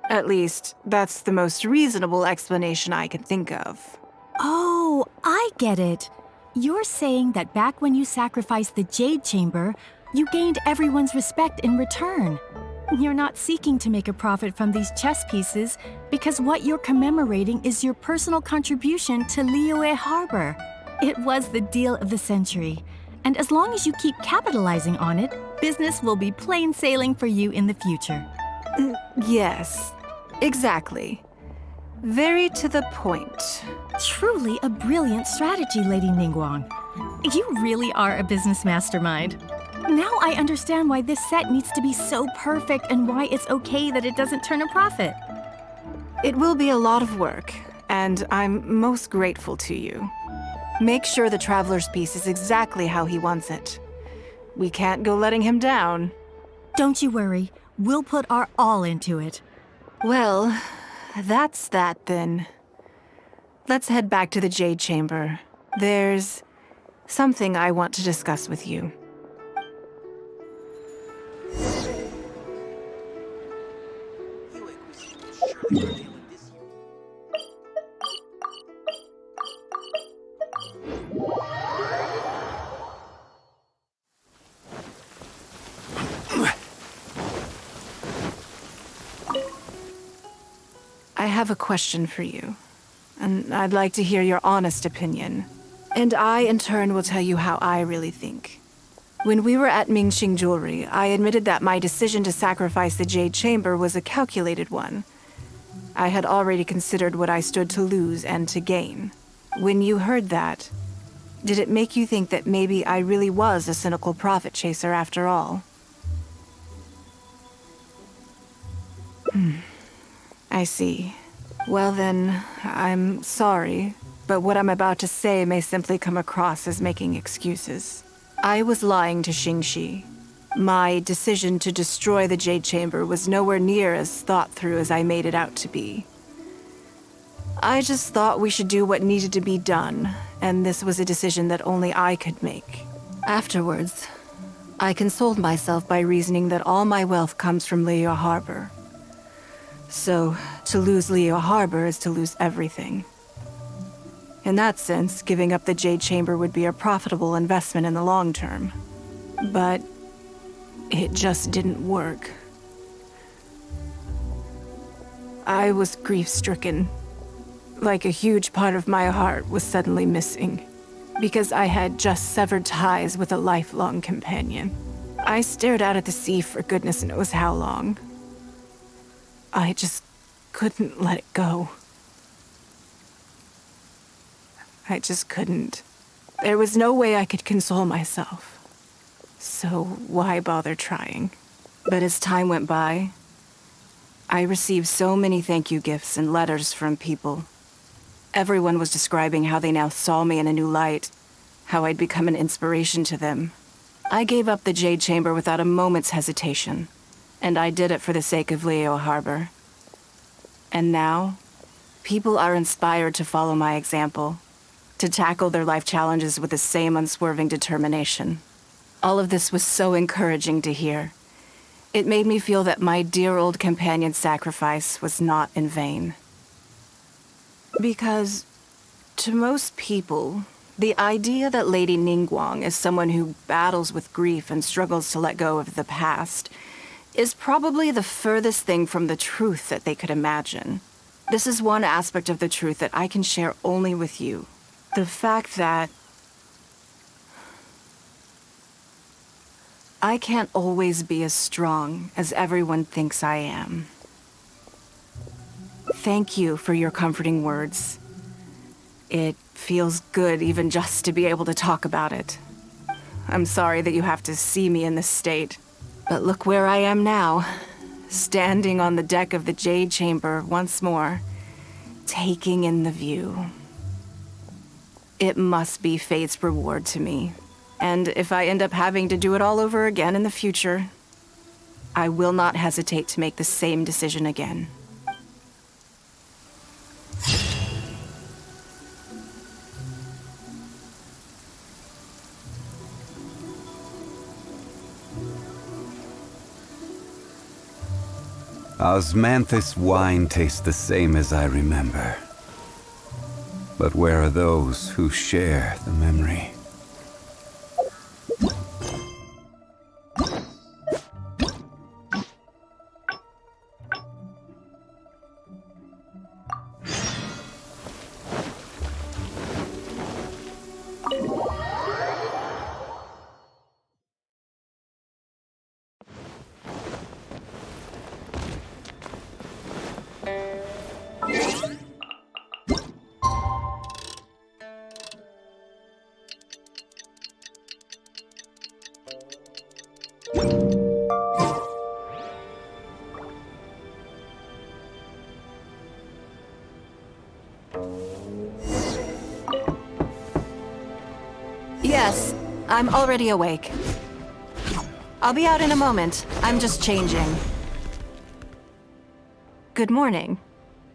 At least, that's the most reasonable explanation I can think of. Oh, I get it. You're saying that back when you sacrificed the Jade Chamber, you gained everyone's respect in return. You're not seeking to make a profit from these chess pieces because what you're commemorating is your personal contribution to Liyue Harbor. It was the deal of the century. And as long as you keep capitalizing on it, business will be plain sailing for you in the future. Yes, exactly. Very to the point. Truly a brilliant strategy, Lady Ningguang. You really are a business mastermind. Now I understand why this set needs to be so perfect and why it's okay that it doesn't turn a profit. It will be a lot of work, and I'm most grateful to you. Make sure the Traveler's piece is exactly how he wants it. We can't go letting him down. Don't you worry. We'll put our all into it. Well, that's that then. Let's head back to the Jade Chamber. There's something I want to discuss with you. I have a question for you, and I'd like to hear your honest opinion. And I, in turn, will tell you how I really think. When we were at Mingxing Jewelry, I admitted that my decision to sacrifice the Jade Chamber was a calculated one. I had already considered what I stood to lose and to gain. When you heard that, did it make you think that maybe I really was a cynical profit chaser after all? I see. Well then, I'm sorry, but what I'm about to say may simply come across as making excuses. I was lying to Xingxi. My decision to destroy the Jade Chamber was nowhere near as thought through as I made it out to be. I just thought we should do what needed to be done, and this was a decision that only I could make. Afterwards, I consoled myself by reasoning that all my wealth comes from Leo Harbor. So, to lose Leo Harbor is to lose everything. In that sense, giving up the Jade Chamber would be a profitable investment in the long term. But it just didn't work. I was grief-stricken. Like a huge part of my heart was suddenly missing. Because I had just severed ties with a lifelong companion. I stared out at the sea for goodness knows how long. I just couldn't let it go. I just couldn't. There was no way I could console myself. So why bother trying? But as time went by, I received so many thank you gifts and letters from people. Everyone was describing how they now saw me in a new light, how I'd become an inspiration to them. I gave up the Jade Chamber without a moment's hesitation, and I did it for the sake of Leo Harbor. And now, people are inspired to follow my example, to tackle their life challenges with the same unswerving determination. All of this was so encouraging to hear. It made me feel that my dear old companion's sacrifice was not in vain. Because, to most people, the idea that Lady Ningguang is someone who battles with grief and struggles to let go of the past is probably the furthest thing from the truth that they could imagine. This is one aspect of the truth that I can share only with you. The fact that I can't always be as strong as everyone thinks I am. Thank you for your comforting words. It feels good even just to be able to talk about it. I'm sorry that you have to see me in this state, but look where I am now, standing on the deck of the Jade Chamber once more, taking in the view. It must be fate's reward to me. And if I end up having to do it all over again in the future, I will not hesitate to make the same decision again. Osmanthus wine tastes the same as I remember. But where are those who share the memory? Yes, I'm already awake. I'll be out in a moment. I'm just changing. Good morning.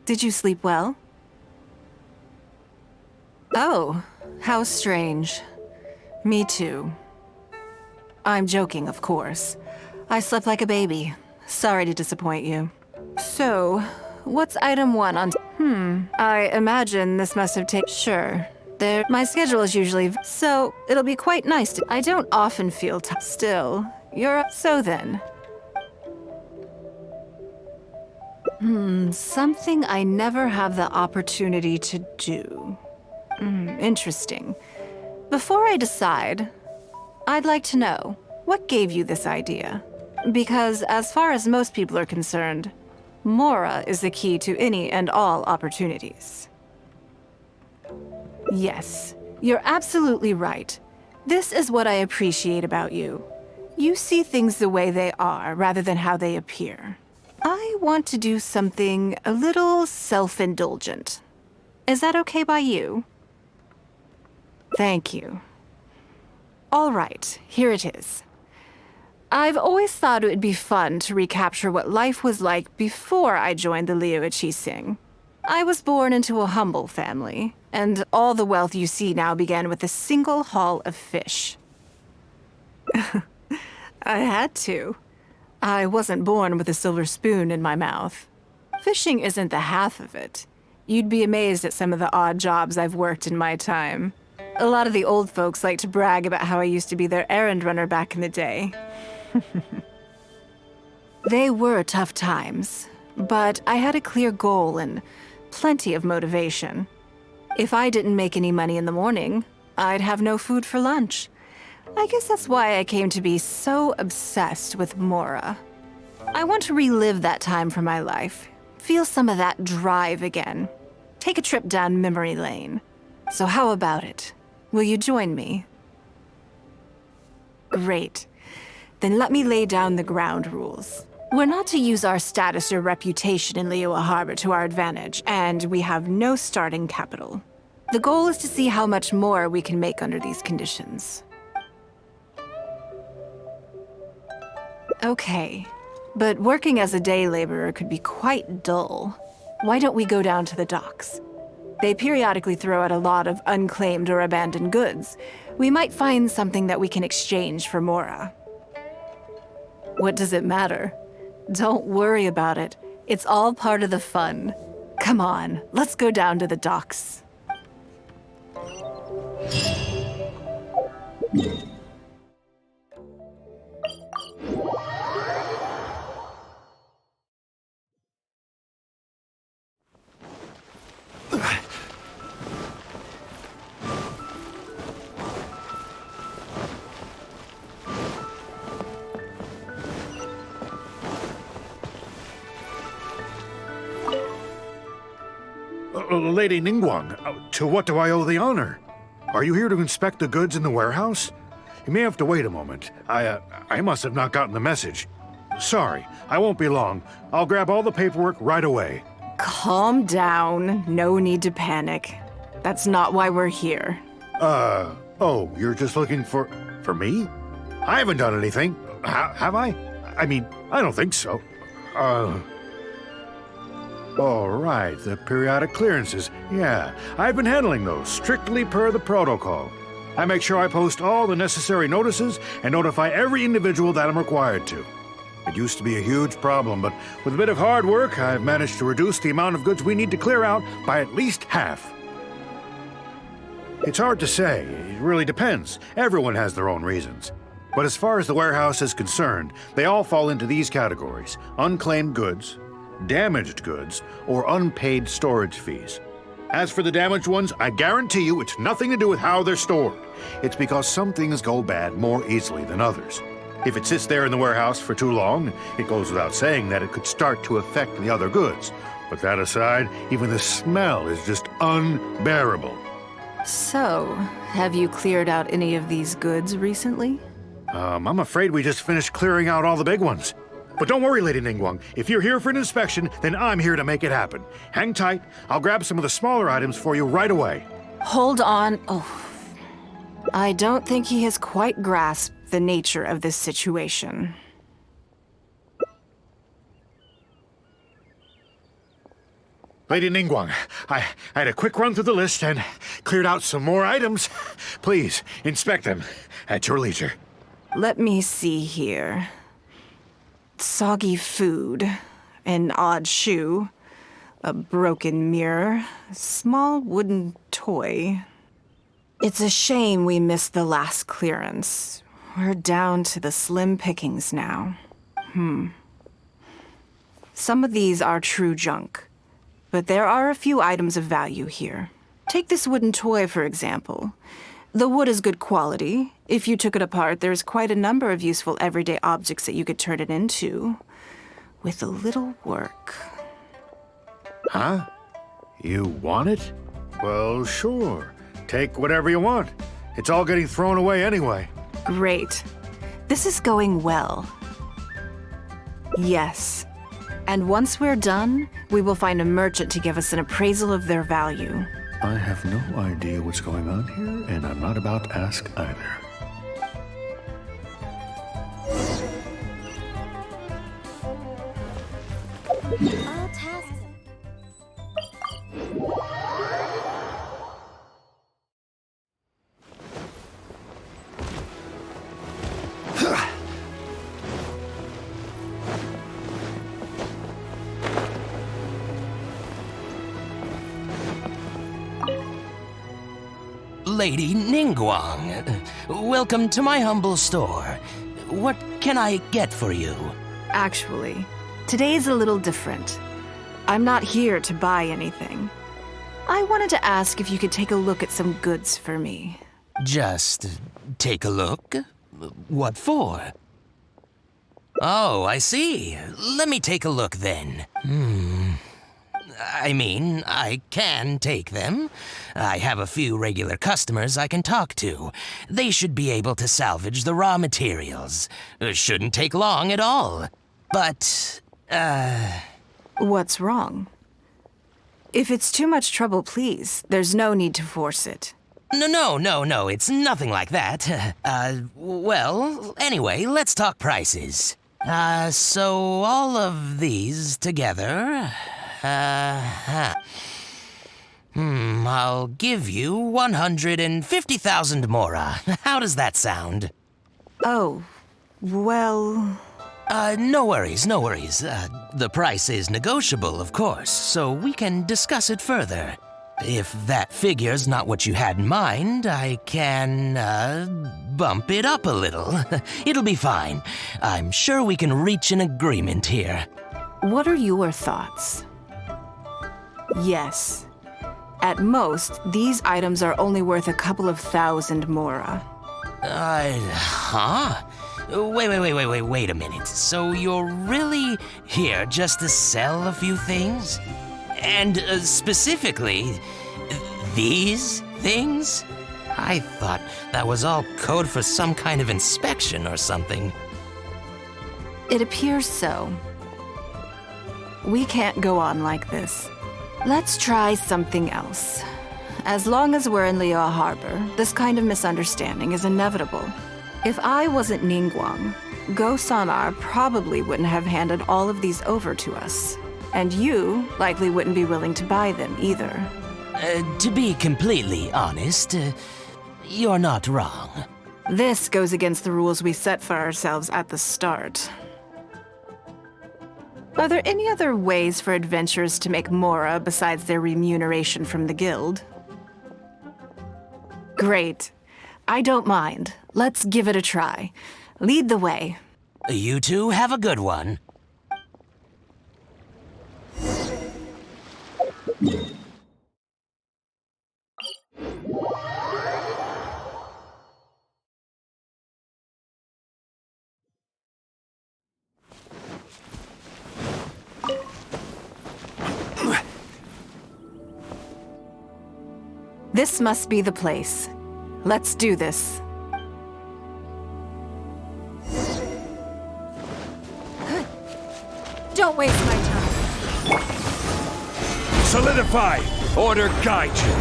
Did you sleep well? Oh, how strange. Me too. I'm joking, of course. I slept like a baby. Sorry to disappoint you. So, what's item 1 on... I imagine this must have taken... Sure. My schedule is usually... So, it'll be quite nice to... I don't often feel... Still, you're... So then... Something I never have the opportunity to do. Interesting. Before I decide, I'd like to know, what gave you this idea? Because as far as most people are concerned, Mora is the key to any and all opportunities. Yes, you're absolutely right. This is what I appreciate about you. You see things the way they are, rather than how they appear. I want to do something a little self-indulgent. Is that okay by you? Thank you. All right, here it is. I've always thought it would be fun to recapture what life was like before I joined the Liu Sing. I was born into a humble family, and all the wealth you see now began with a single haul of fish. I had to. I wasn't born with a silver spoon in my mouth. Fishing isn't the half of it. You'd be amazed at some of the odd jobs I've worked in my time. A lot of the old folks like to brag about how I used to be their errand runner back in the day. They were tough times, but I had a clear goal and plenty of motivation. If I didn't make any money in the morning, I'd have no food for lunch. I guess that's why I came to be so obsessed with Mora. I want to relive that time from my life, feel some of that drive again, take a trip down memory lane. So how about it? Will you join me? Great. Then let me lay down the ground rules. We're not to use our status or reputation in Liyue Harbor to our advantage, and we have no starting capital. The goal is to see how much more we can make under these conditions. Okay, but working as a day laborer could be quite dull. Why don't we go down to the docks? They periodically throw out a lot of unclaimed or abandoned goods. We might find something that we can exchange for Mora. What does it matter? Don't worry about it. It's all part of the fun. Come on, let's go down to the docks. Lady Ningguang, to what do I owe the honor? Are you here to inspect the goods in the warehouse? You may have to wait a moment. I must have not gotten the message. Sorry, I won't be long. I'll grab all the paperwork right away. Calm down. No need to panic. That's not why we're here. Oh, you're just looking for me? I haven't done anything. Have I? I mean, I don't think so. All right, the periodic clearances. Yeah, I've been handling those, strictly per the protocol. I make sure I post all the necessary notices and notify every individual that I'm required to. It used to be a huge problem, but with a bit of hard work, I've managed to reduce the amount of goods we need to clear out by at least half. It's hard to say. It really depends. Everyone has their own reasons. But as far as the warehouse is concerned, they all fall into these categories: unclaimed goods, damaged goods, or unpaid storage fees. As for the damaged ones, I guarantee you it's nothing to do with how they're stored. It's because some things go bad more easily than others. If it sits there in the warehouse for too long, it goes without saying that it could start to affect the other goods. But that aside, even the smell is just unbearable. So, have you cleared out any of these goods recently? I'm afraid we just finished clearing out all the big ones. But don't worry, Lady Ningguang. If you're here for an inspection, then I'm here to make it happen. Hang tight. I'll grab some of the smaller items for you right away. Hold on. Oh. I don't think he has quite grasped the nature of this situation. Lady Ningguang, I had a quick run through the list and cleared out some more items. Please, inspect them at your leisure. Let me see here. Soggy food, an odd shoe, a broken mirror, a small wooden toy. It's a shame we missed the last clearance. We're down to the slim pickings now. Some of these are true junk, but there are a few items of value here. Take this wooden toy, for example. The wood is good quality. If you took it apart, there's quite a number of useful everyday objects that you could turn it into, with a little work. Huh? You want it? Well, sure. Take whatever you want. It's all getting thrown away anyway. Great. This is going well. Yes. And once we're done, we will find a merchant to give us an appraisal of their value. I have no idea what's going on here, and I'm not about to ask either. All tasks. Lady Ningguang, welcome to my humble store. What can I get for you? Actually, today's a little different. I'm not here to buy anything. I wanted to ask if you could take a look at some goods for me. Just take a look? What for? Oh, I see. Let me take a look then. I mean, I can take them. I have a few regular customers I can talk to. They should be able to salvage the raw materials. Shouldn't take long at all. But, What's wrong? If it's too much trouble, please, there's no need to force it. No, it's nothing like that. Well, anyway, let's talk prices. So all of these together... I'll give you 150,000 mora. How does that sound? Oh, well... No worries. The price is negotiable, of course, so we can discuss it further. If that figure's not what you had in mind, I can, bump it up a little. It'll be fine. I'm sure we can reach an agreement here. What are your thoughts? Yes. At most, these items are only worth a couple of thousand mora. Huh? Wait a minute. So you're really here just to sell a few things? And specifically, these things? I thought that was all code for some kind of inspection or something. It appears so. We can't go on like this. Let's try something else. As long as we're in Liyue Harbor, this kind of misunderstanding is inevitable. If I wasn't Ningguang, Go Sonar probably wouldn't have handed all of these over to us. And you likely wouldn't be willing to buy them either. To be completely honest, you're not wrong. This goes against the rules we set for ourselves at the start. Are there any other ways for adventurers to make mora besides their remuneration from the guild? Great. I don't mind. Let's give it a try. Lead the way. You two have a good one. This must be the place. Let's do this. Don't waste my time. Solidify! Order guide you!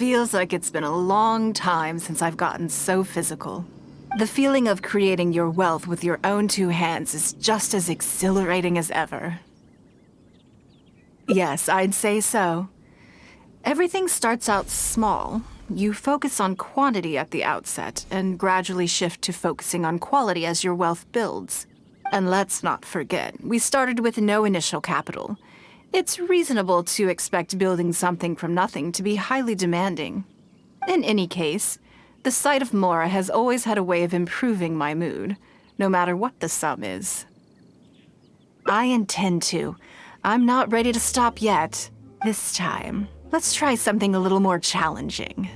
feels like it's been a long time since I've gotten so physical. The feeling of creating your wealth with your own two hands is just as exhilarating as ever. Yes, I'd say so. Everything starts out small. You focus on quantity at the outset, and gradually shift to focusing on quality as your wealth builds. And let's not forget, we started with no initial capital. It's reasonable to expect building something from nothing to be highly demanding. In any case, the sight of Mora has always had a way of improving my mood, no matter what the sum is. I intend to. I'm not ready to stop yet. This time, let's try something a little more challenging.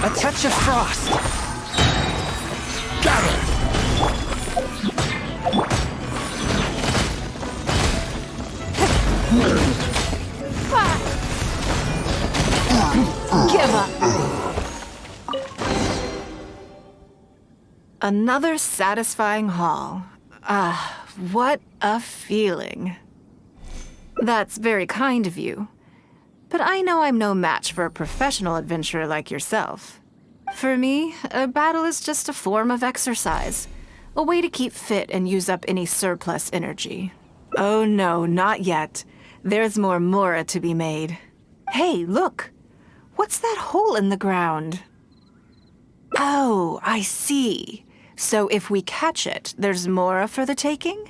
A touch of frost. Got it. Give up. Another satisfying haul. Ah, what a feeling. That's very kind of you. But I know I'm no match for a professional adventurer like yourself. For me, a battle is just a form of exercise, a way to keep fit and use up any surplus energy. Oh no, not yet. There's more Mora to be made. Hey, look! What's that hole in the ground? Oh, I see. So if we catch it, there's Mora for the taking?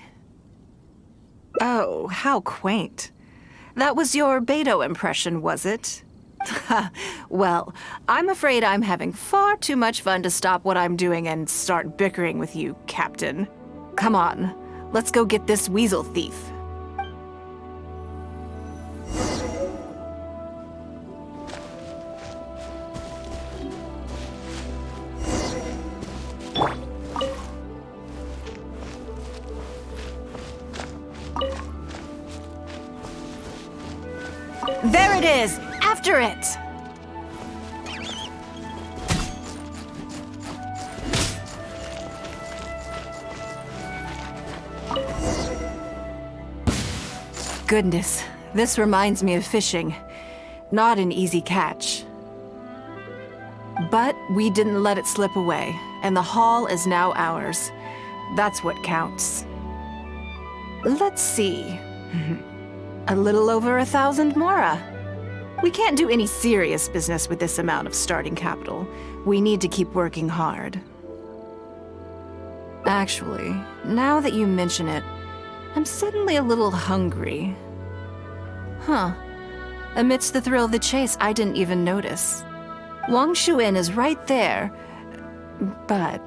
Oh, how quaint. That was your Beto impression, was it? Well, I'm afraid I'm having far too much fun to stop what I'm doing and start bickering with you, Captain. Come on, let's go get this weasel thief. There it is! After it! Goodness, this reminds me of fishing. Not an easy catch. But we didn't let it slip away, and the haul is now ours. That's what counts. Let's see. A little over 1,000 Mora. We can't do any serious business with this amount of starting capital. We need to keep working hard. Actually, now that you mention it, I'm suddenly a little hungry. Huh. Amidst the thrill of the chase, I didn't even notice. Wangshu Inn is right there, but...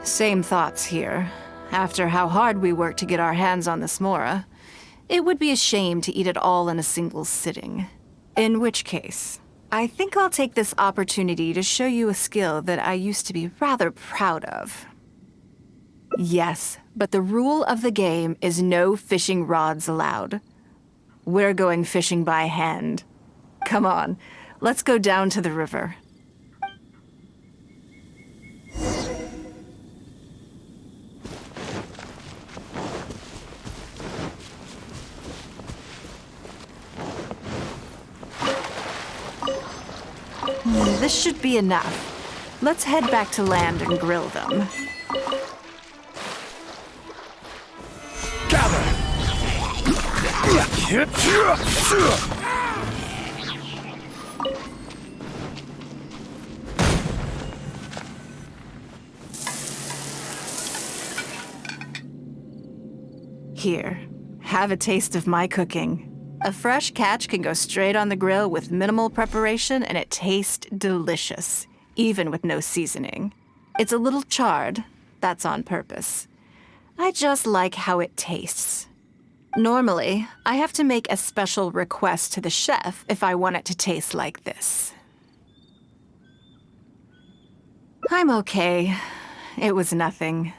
Same thoughts here. After how hard we worked to get our hands on this Mora, it would be a shame to eat it all in a single sitting. In which case, I think I'll take this opportunity to show you a skill that I used to be rather proud of. Yes, but the rule of the game is no fishing rods allowed. We're going fishing by hand. Come on, let's go down to the river. This should be enough. Let's head back to land and grill them. Gather! Here, have a taste of my cooking. A fresh catch can go straight on the grill with minimal preparation and it tastes delicious, even with no seasoning. It's a little charred, that's on purpose. I just like how it tastes. Normally, I have to make a special request to the chef if I want it to taste like this. I'm okay. It was nothing.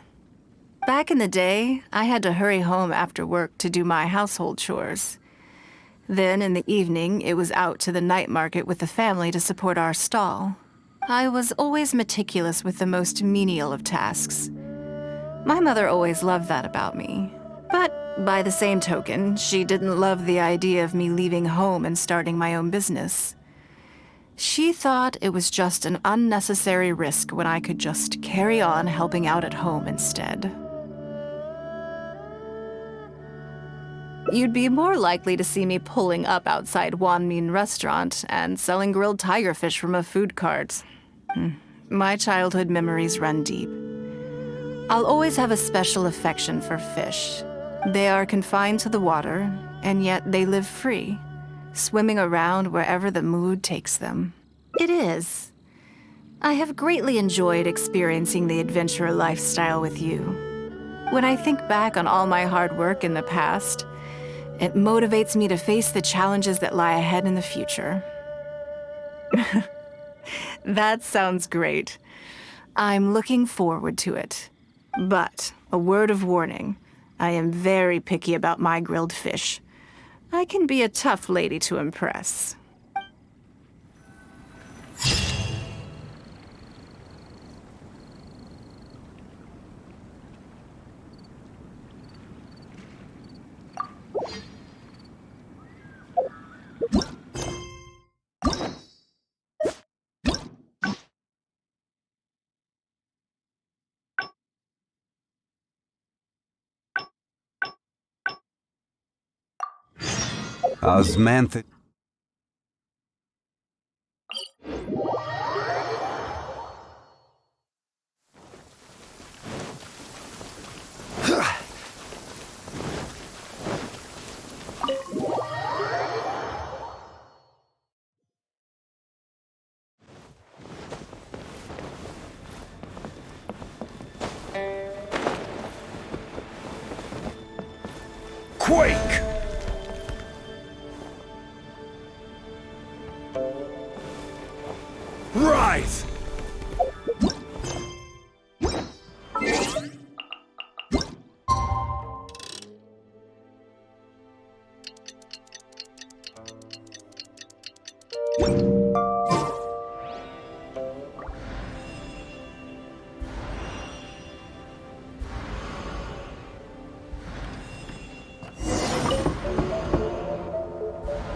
Back in the day, I had to hurry home after work to do my household chores. Then, in the evening, it was out to the night market with the family to support our stall. I was always meticulous with the most menial of tasks. My mother always loved that about me. But by the same token, she didn't love the idea of me leaving home and starting my own business. She thought it was just an unnecessary risk when I could just carry on helping out at home instead. You'd be more likely to see me pulling up outside Wanmin Restaurant and selling grilled tiger fish from a food cart. My childhood memories run deep. I'll always have a special affection for fish. They are confined to the water, and yet they live free, swimming around wherever the mood takes them. It is. I have greatly enjoyed experiencing the adventurer lifestyle with you. When I think back on all my hard work in the past, it motivates me to face the challenges that lie ahead in the future. That sounds great. I'm looking forward to it. But, a word of warning, I am very picky about my grilled fish. I can be a tough lady to impress. Osmantha. Quake! Rise!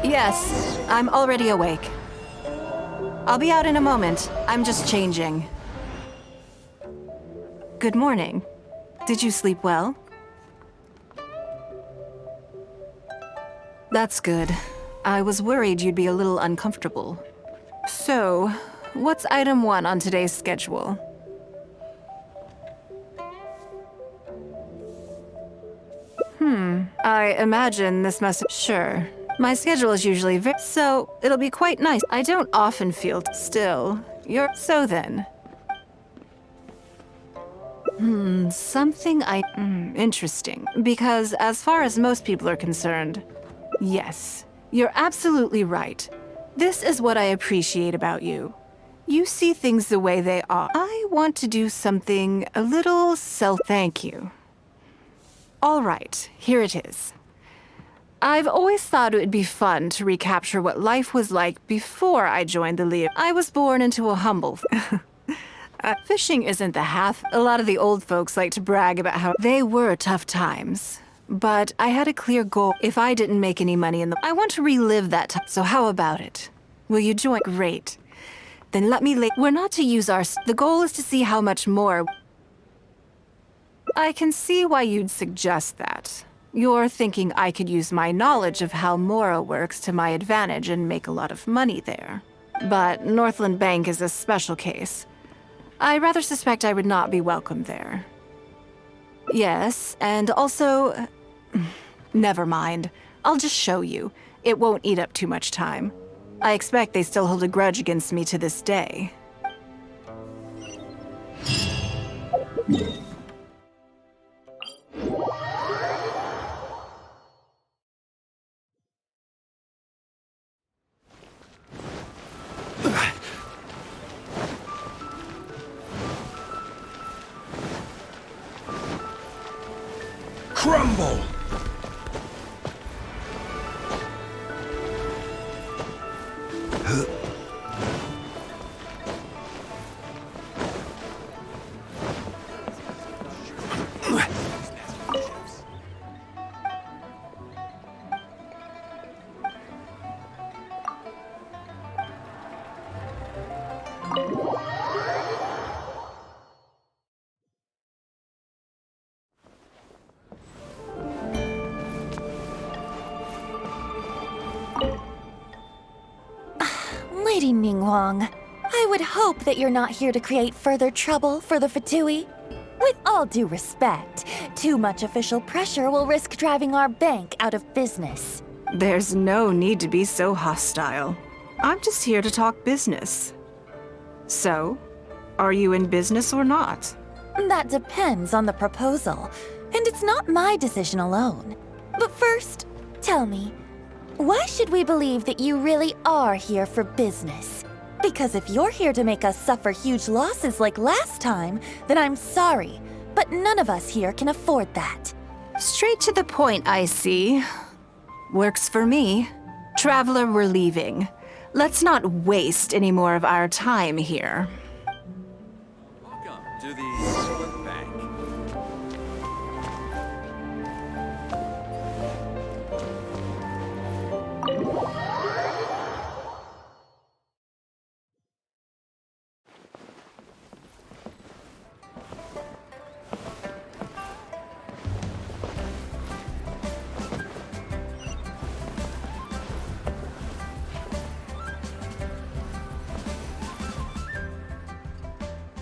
Yes, I'm already awake. I'll be out in a moment. I'm just changing. Good morning. Did you sleep well? That's good. I was worried you'd be a little uncomfortable. So, what's item 1 on today's schedule? I imagine this must... Sure. My schedule is usually so it'll be quite nice. I don't often feel still. You're... So then. Something interesting. Because as far as most people are concerned, yes, you're absolutely right. This is what I appreciate about you. You see things the way they are. I want to do something a little Thank you. All right, here it is. I've always thought it would be fun to recapture what life was like before I joined the Leo. I was born into a humble... fishing isn't the half. A lot of the old folks like to brag about how they were tough times. But I had a clear goal. If I didn't make any money in the... I want to relive that time. So how about it? Will you join? Great. Then let me We're not to use our... The goal is to see how much more... I can see why you'd suggest that. You're thinking I could use my knowledge of how Mora works to my advantage and make a lot of money there. But Northland Bank is a special case. I rather suspect I would not be welcome there. Yes, and also... Never mind. I'll just show you. It won't eat up too much time. I expect they still hold a grudge against me to this day. Lady Ningguang, I would hope that you're not here to create further trouble for the Fatui. With all due respect, too much official pressure will risk driving our bank out of business. There's no need to be so hostile. I'm just here to talk business. So, are you in business or not? That depends on the proposal, and it's not my decision alone. But first, tell me, why should we believe that you really are here for business? Because if you're here to make us suffer huge losses like last time, then I'm sorry, but none of us here can afford that. Straight to the point, I see. Works for me. Traveler, we're leaving. Let's not waste any more of our time here. Welcome to the bank.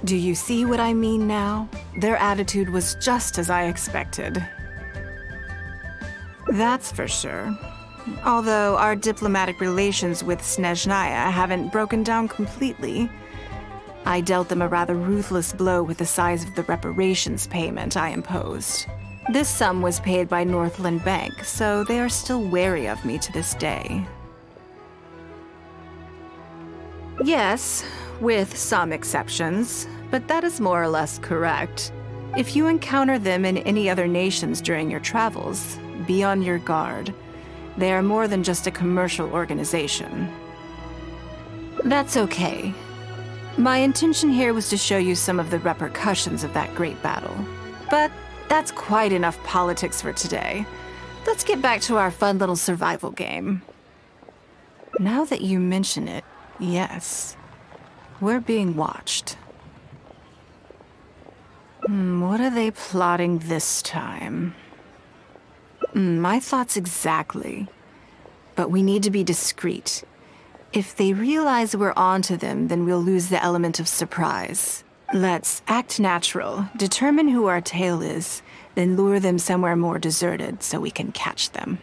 Do you see what I mean now? Their attitude was just as I expected. That's for sure. Although our diplomatic relations with Snezhnaya haven't broken down completely. I dealt them a rather ruthless blow with the size of the reparations payment I imposed. This sum was paid by Northland Bank, so they are still wary of me to this day. Yes, with some exceptions, but that is more or less correct. If you encounter them in any other nations during your travels, be on your guard. They are more than just a commercial organization. That's okay. My intention here was to show you some of the repercussions of that great battle. But that's quite enough politics for today. Let's get back to our fun little survival game. Now that you mention it, yes. We're being watched. What are they plotting this time? My thoughts exactly. But we need to be discreet. If they realize we're onto them, then we'll lose the element of surprise. Let's act natural, determine who our tail is, then lure them somewhere more deserted so we can catch them.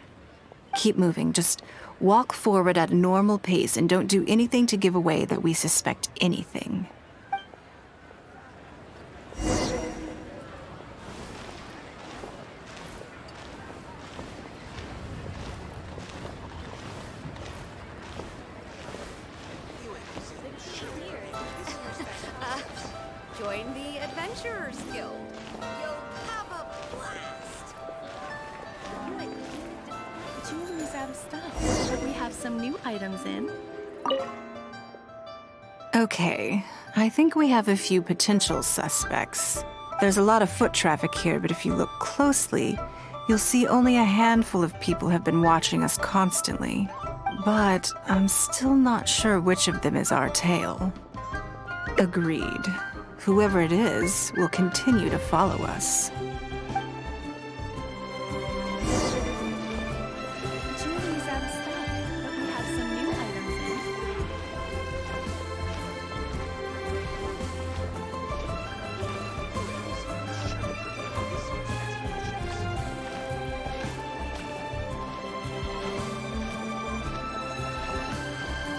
Keep moving, just walk forward at a normal pace and don't do anything to give away that we suspect anything. Join the Adventurers Guild. You'll have a blast. Jewelry's out of stuff, but we have some new items in. Okay, I think we have a few potential suspects. There's a lot of foot traffic here, but if you look closely, you'll see only a handful of people have been watching us constantly. But I'm still not sure which of them is our tail. Agreed. Whoever it is will continue to follow us. Jewelry's out of stock, but we have some new items in.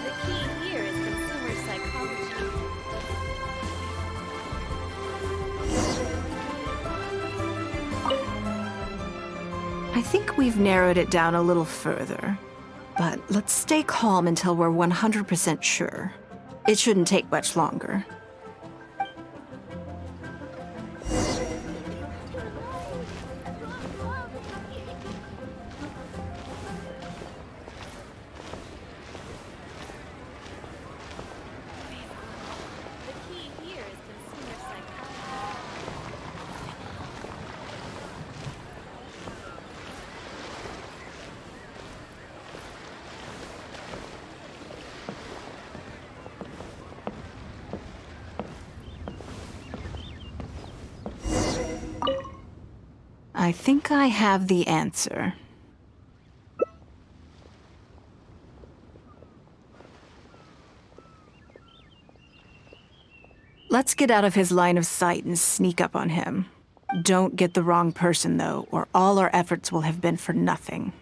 The key here is consumer psychology. I think we've narrowed it down a little further. But let's stay calm until we're 100% sure. It shouldn't take much longer. I think I have the answer. Let's get out of his line of sight and sneak up on him. Don't get the wrong person, though, or all our efforts will have been for nothing.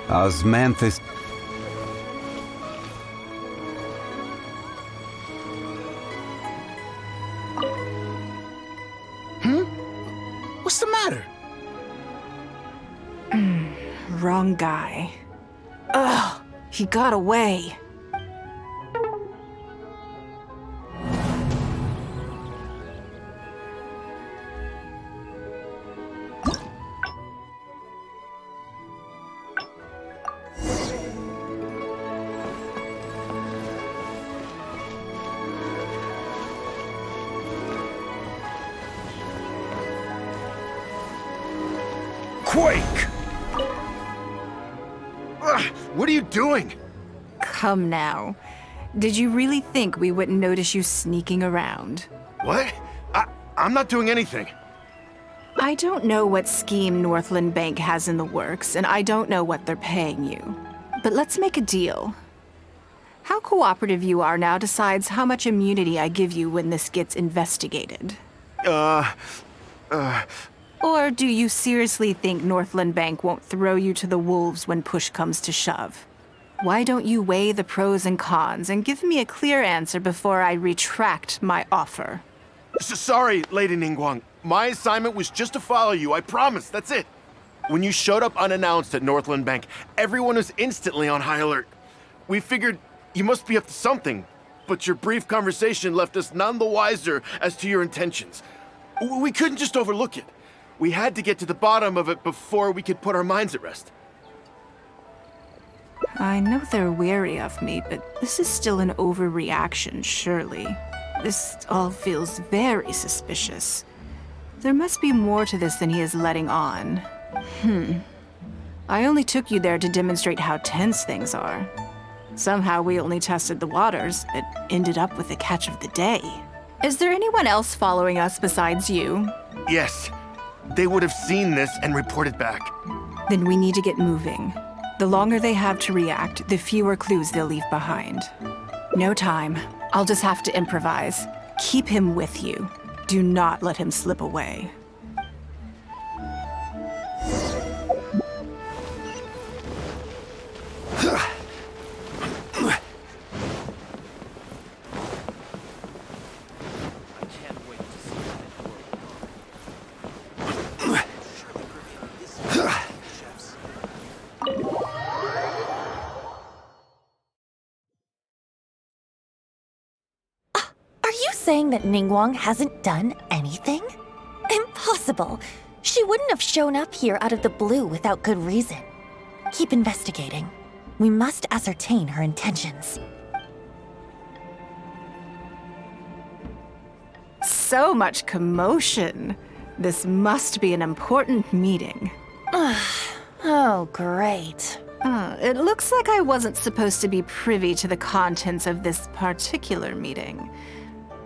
Osmanthus. What's the matter? Wrong guy. Ugh, he got away. Quake! Ugh, what are you doing? Come now. Did you really think we wouldn't notice you sneaking around? What? I'm not doing anything. I don't know what scheme Northland Bank has in the works, and I don't know what they're paying you. But let's make a deal. How cooperative you are now decides how much immunity I give you when this gets investigated. Or do you seriously think Northland Bank won't throw you to the wolves when push comes to shove? Why don't you weigh the pros and cons and give me a clear answer before I retract my offer? Sorry, Lady Ningguang. My assignment was just to follow you, I promise, that's it. When you showed up unannounced at Northland Bank, everyone was instantly on high alert. We figured you must be up to something, but your brief conversation left us none the wiser as to your intentions. We couldn't just overlook it. We had to get to the bottom of it before we could put our minds at rest. I know they're wary of me, but this is still an overreaction, surely. This all feels very suspicious. There must be more to this than he is letting on. I only took you there to demonstrate how tense things are. Somehow we only tested the waters, but ended up with the catch of the day. Is there anyone else following us besides you? Yes. They would have seen this and reported back. Then we need to get moving. The longer they have to react, the fewer clues they'll leave behind. No time. I'll just have to improvise. Keep him with you. Do not let him slip away. Saying that Ningguang hasn't done anything? Impossible! She wouldn't have shown up here out of the blue without good reason. Keep investigating. We must ascertain her intentions. So much commotion. This must be an important meeting. Oh, great. It looks like I wasn't supposed to be privy to the contents of this particular meeting.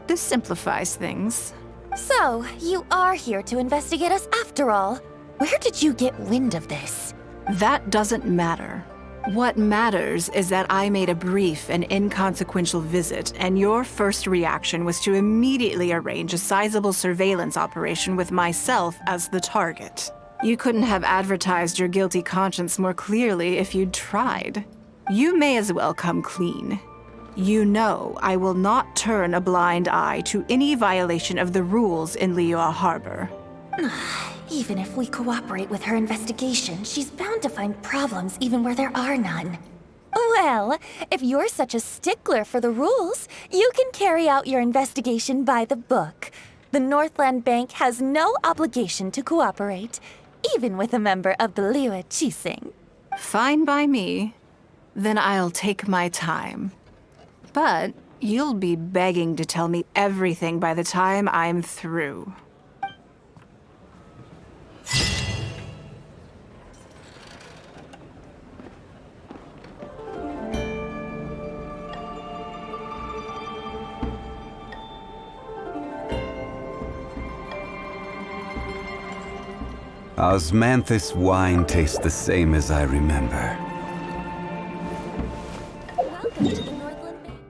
This simplifies things. So, you are here to investigate us after all. Where did you get wind of this? That doesn't matter. What matters is that I made a brief and inconsequential visit, and your first reaction was to immediately arrange a sizable surveillance operation with myself as the target. You couldn't have advertised your guilty conscience more clearly if you'd tried. You may as well come clean. You know I will not turn a blind eye to any violation of the rules in Liyue Harbor. Even if we cooperate with her investigation, she's bound to find problems even where there are none. Well, if you're such a stickler for the rules, you can carry out your investigation by the book. The Northland Bank has no obligation to cooperate, even with a member of the Liyue Qixing. Fine by me. Then I'll take my time. But you'll be begging to tell me everything by the time I'm through. Osmanthus wine tastes the same as I remember. Welcome to the Northland Bank.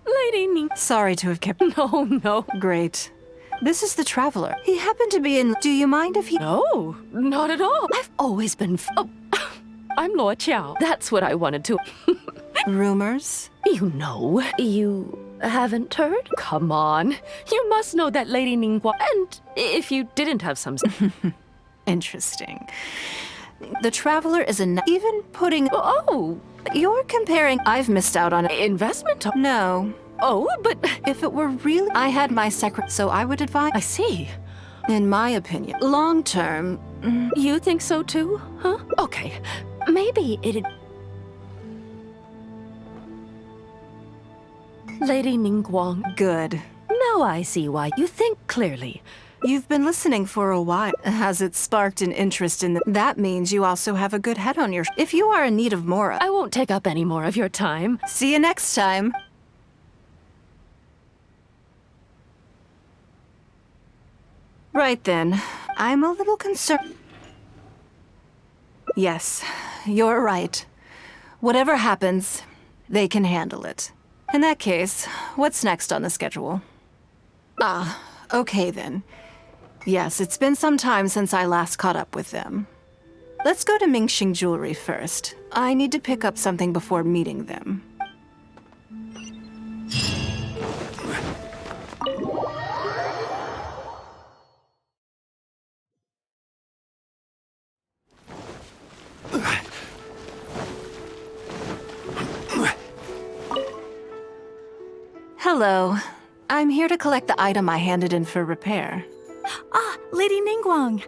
Lady Ning. Sorry to have kept... No. Great. This is the Traveler. He happened to be in... Do you mind if he... No, not at all. I've always been... Oh, I'm Luo Qiao. That's what I wanted to... Rumors? You know. You haven't heard? Come on. You must know that Lady Ningguang... And if you didn't have some... Interesting. The Traveler is a... Even putting... Oh! You're comparing... I've missed out on... Investment? No. Oh, but... If it were really... I had my secret, so I would advise... I see. In my opinion, long term... You think so too? Huh? Okay. Maybe it'd... Lady Ningguang. Good. Now I see why you think clearly. You've been listening for a while. Has it sparked an interest in That means you also have a good head on your... If you are in need of more... I won't take up any more of your time. See you next time. Right then. I'm a little concerned... Yes, you're right. Whatever happens, they can handle it. In that case, what's next on the schedule? Ah, okay then. Yes, it's been some time since I last caught up with them. Let's go to Mingxing Jewelry first. I need to pick up something before meeting them. Hello. I'm here to collect the item I handed in for repair. Ah, Lady Ningguang.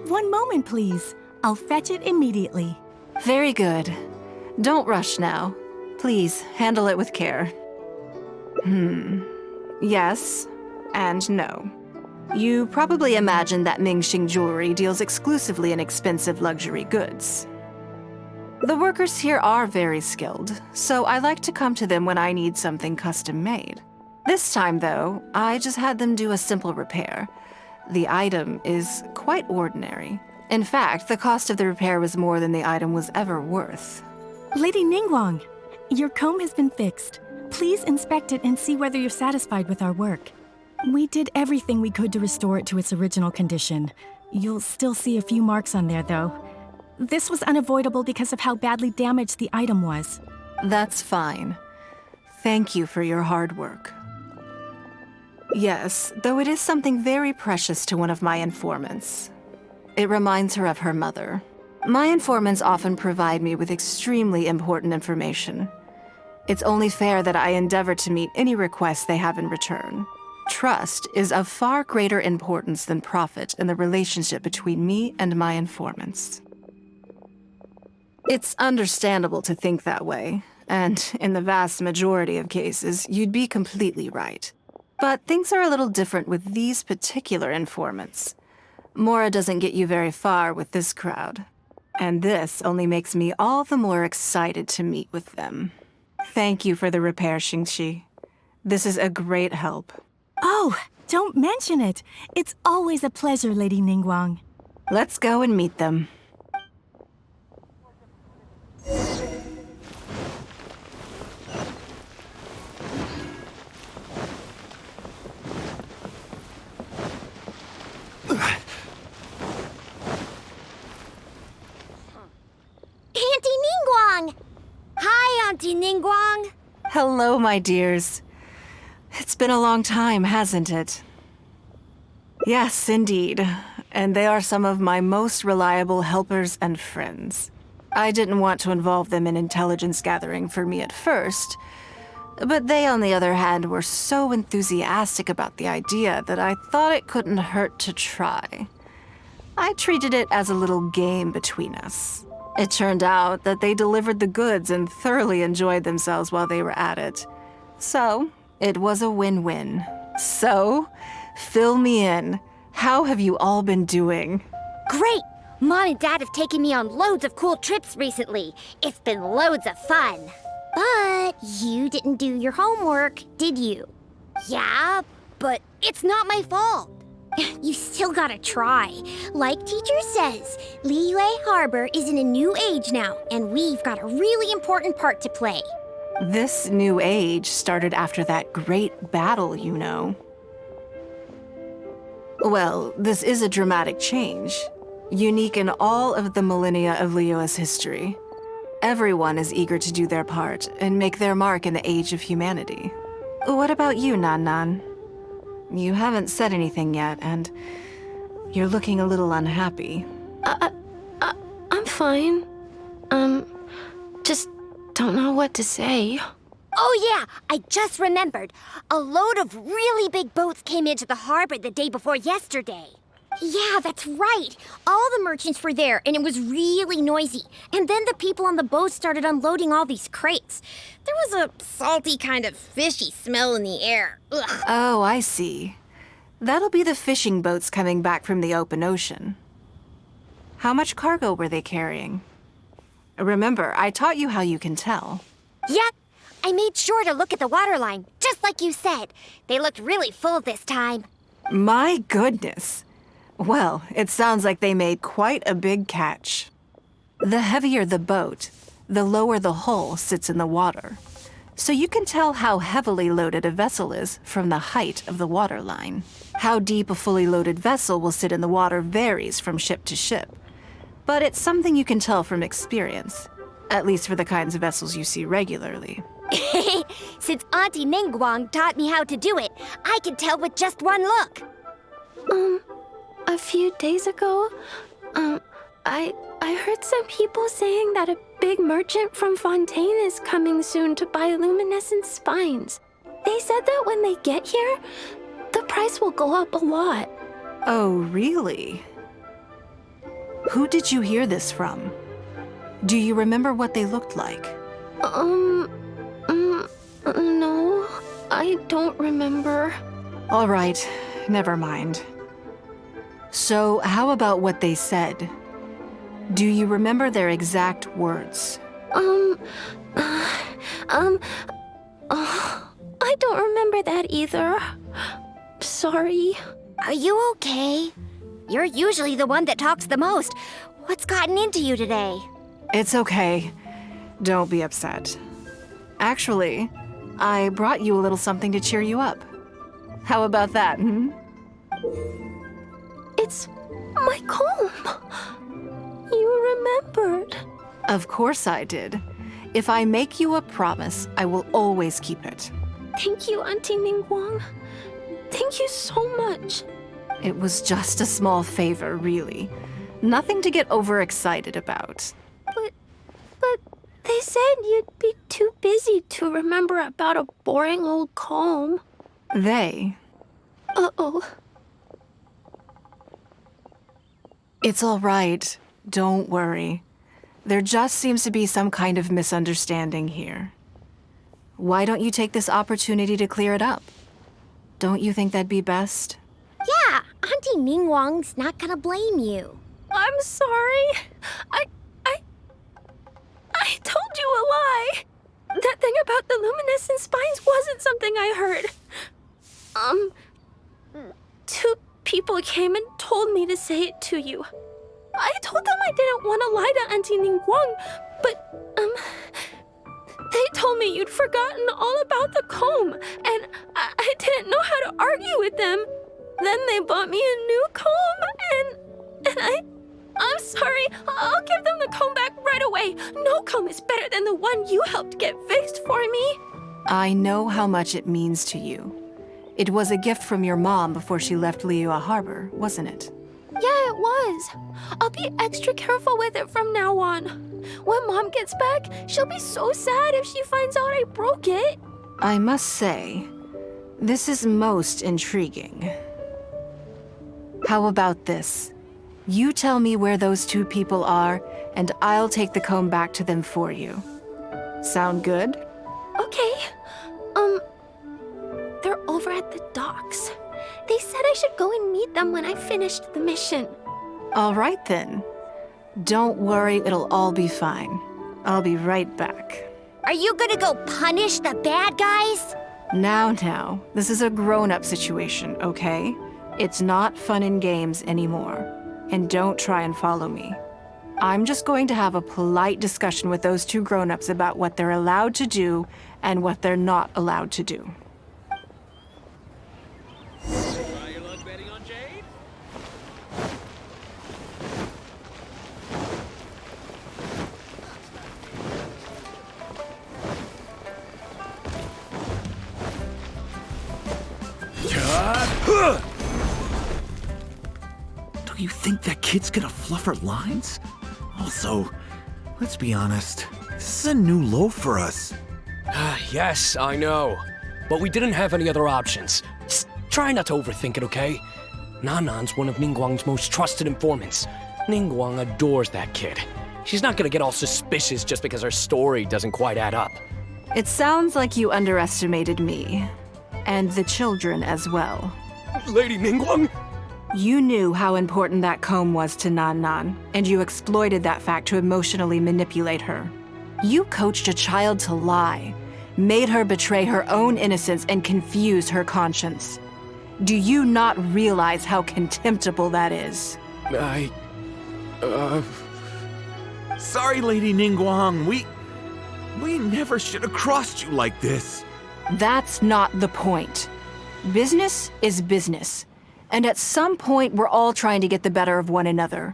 One moment, please. I'll fetch it immediately. Very good. Don't rush now. Please, handle it with care. Yes, and no. You probably imagine that Mingxing Jewelry deals exclusively in expensive luxury goods. The workers here are very skilled, so I like to come to them when I need something custom-made. This time, though, I just had them do a simple repair. The item is quite ordinary. In fact, the cost of the repair was more than the item was ever worth. Lady Ningguang, your comb has been fixed. Please inspect it and see whether you're satisfied with our work. We did everything we could to restore it to its original condition. You'll still see a few marks on there, though. This was unavoidable because of how badly damaged the item was. That's fine. Thank you for your hard work. Yes, though it is something very precious to one of my informants. It reminds her of her mother. My informants often provide me with extremely important information. It's only fair that I endeavor to meet any requests they have in return. Trust is of far greater importance than profit in the relationship between me and my informants. It's understandable to think that way, and in the vast majority of cases, you'd be completely right. But things are a little different with these particular informants. Mora doesn't get you very far with this crowd. And this only makes me all the more excited to meet with them. Thank you for the repair, Xingxi. This is a great help. Oh, don't mention it. It's always a pleasure, Lady Ningguang. Let's go and meet them. Auntie Ningguang! Hi, Auntie Ningguang! Hello, my dears. It's been a long time, hasn't it? Yes, indeed. And they are some of my most reliable helpers and friends. I didn't want to involve them in intelligence gathering for me at first, but they, on the other hand, were so enthusiastic about the idea that I thought it couldn't hurt to try. I treated it as a little game between us. It turned out that they delivered the goods and thoroughly enjoyed themselves while they were at it. So, it was a win-win. So, fill me in. How have you all been doing? Great! Mom and Dad have taken me on loads of cool trips recently. It's been loads of fun. But you didn't do your homework, did you? Yeah, but it's not my fault. You still gotta try. Like teacher says, Liyue Harbor is in a new age now, and we've got a really important part to play. This new age started after that great battle, you know. Well, this is a dramatic change, unique in all of the millennia of Liyue's history. Everyone is eager to do their part and make their mark in the age of humanity. What about you, Nan Nan? You haven't said anything yet, and you're looking a little unhappy. I'm fine. Just don't know what to say. Oh yeah, I just remembered. A load of really big boats came into the harbor the day before yesterday. Yeah, that's right. All the merchants were there, and it was really noisy. And then the people on the boat started unloading all these crates. There was a salty kind of fishy smell in the air. Ugh. Oh, I see. That'll be the fishing boats coming back from the open ocean. How much cargo were they carrying? Remember, I taught you how you can tell. Yep. I made sure to look at the waterline, just like you said. They looked really full this time. My goodness. Well, it sounds like they made quite a big catch. The heavier the boat, the lower the hull sits in the water. So you can tell how heavily loaded a vessel is from the height of the waterline. How deep a fully loaded vessel will sit in the water varies from ship to ship. But it's something you can tell from experience, at least for the kinds of vessels you see regularly. Since Auntie Ningguang taught me how to do it, I can tell with just one look. A few days ago, I heard some people saying that a big merchant from Fontaine is coming soon to buy luminescent spines. They said that when they get here, the price will go up a lot. Oh, really? Who did you hear this from? Do you remember what they looked like? No, I don't remember. All right, never mind. So, how about what they said? Do you remember their exact words? I don't remember that either. Sorry. Are you okay? You're usually the one that talks the most. What's gotten into you today? It's okay. Don't be upset. Actually, I brought you a little something to cheer you up. How about that, hmm? It's my comb. You remembered. Of course I did. If I make you a promise, I will always keep it. Thank you, Auntie Ningguang. Thank you so much. It was just a small favor, really. Nothing to get overexcited about. But they said you'd be too busy to remember about a boring old comb. They? Uh-oh. It's all right. Don't worry. There just seems to be some kind of misunderstanding here. Why don't you take this opportunity to clear it up? Don't you think that'd be best? Yeah, Auntie Ningguang's not gonna blame you. I'm sorry. I told you a lie. That thing about the luminescent spines wasn't something I heard. Two people came and told me to say it to you. I told them I didn't want to lie to Auntie Ningguang, but, they told me you'd forgotten all about the comb, and I didn't know how to argue with them. Then they bought me a new comb, and I'm sorry. I'll give them the comb back right away. No comb is better than the one you helped get fixed for me. I know how much it means to you. It was a gift from your mom before she left Liyue Harbor, wasn't it? Yeah, it was. I'll be extra careful with it from now on. When Mom gets back, she'll be so sad if she finds out I broke it. I must say, this is most intriguing. How about this? You tell me where those two people are, and I'll take the comb back to them for you. Sound good? Okay. They're over at the docks. They said I should go and meet them when I finished the mission. All right then. Don't worry, it'll all be fine. I'll be right back. Are you gonna go punish the bad guys? Now, this is a grown-up situation, okay? It's not fun and games anymore. And don't try and follow me. I'm just going to have a polite discussion with those two grown-ups about what they're allowed to do and what they're not allowed to do. Try your luck betting on Jade? Do you think that kid's gonna fluff her lines? Also, let's be honest, this is a new low for us. Yes, I know. But we didn't have any other options. Just try not to overthink it, okay? Nanan's one of Ningguang's most trusted informants. Ningguang adores that kid. She's not gonna get all suspicious just because her story doesn't quite add up. It sounds like you underestimated me. And the children as well. Lady Ningguang? You knew how important that comb was to Nan, and you exploited that fact to emotionally manipulate her. You coached a child to lie, made her betray her own innocence and confuse her conscience. Do you not realize how contemptible that is? Sorry, Lady Ningguang, we never should have crossed you like this. That's not the point. Business is business. And at some point, we're all trying to get the better of one another.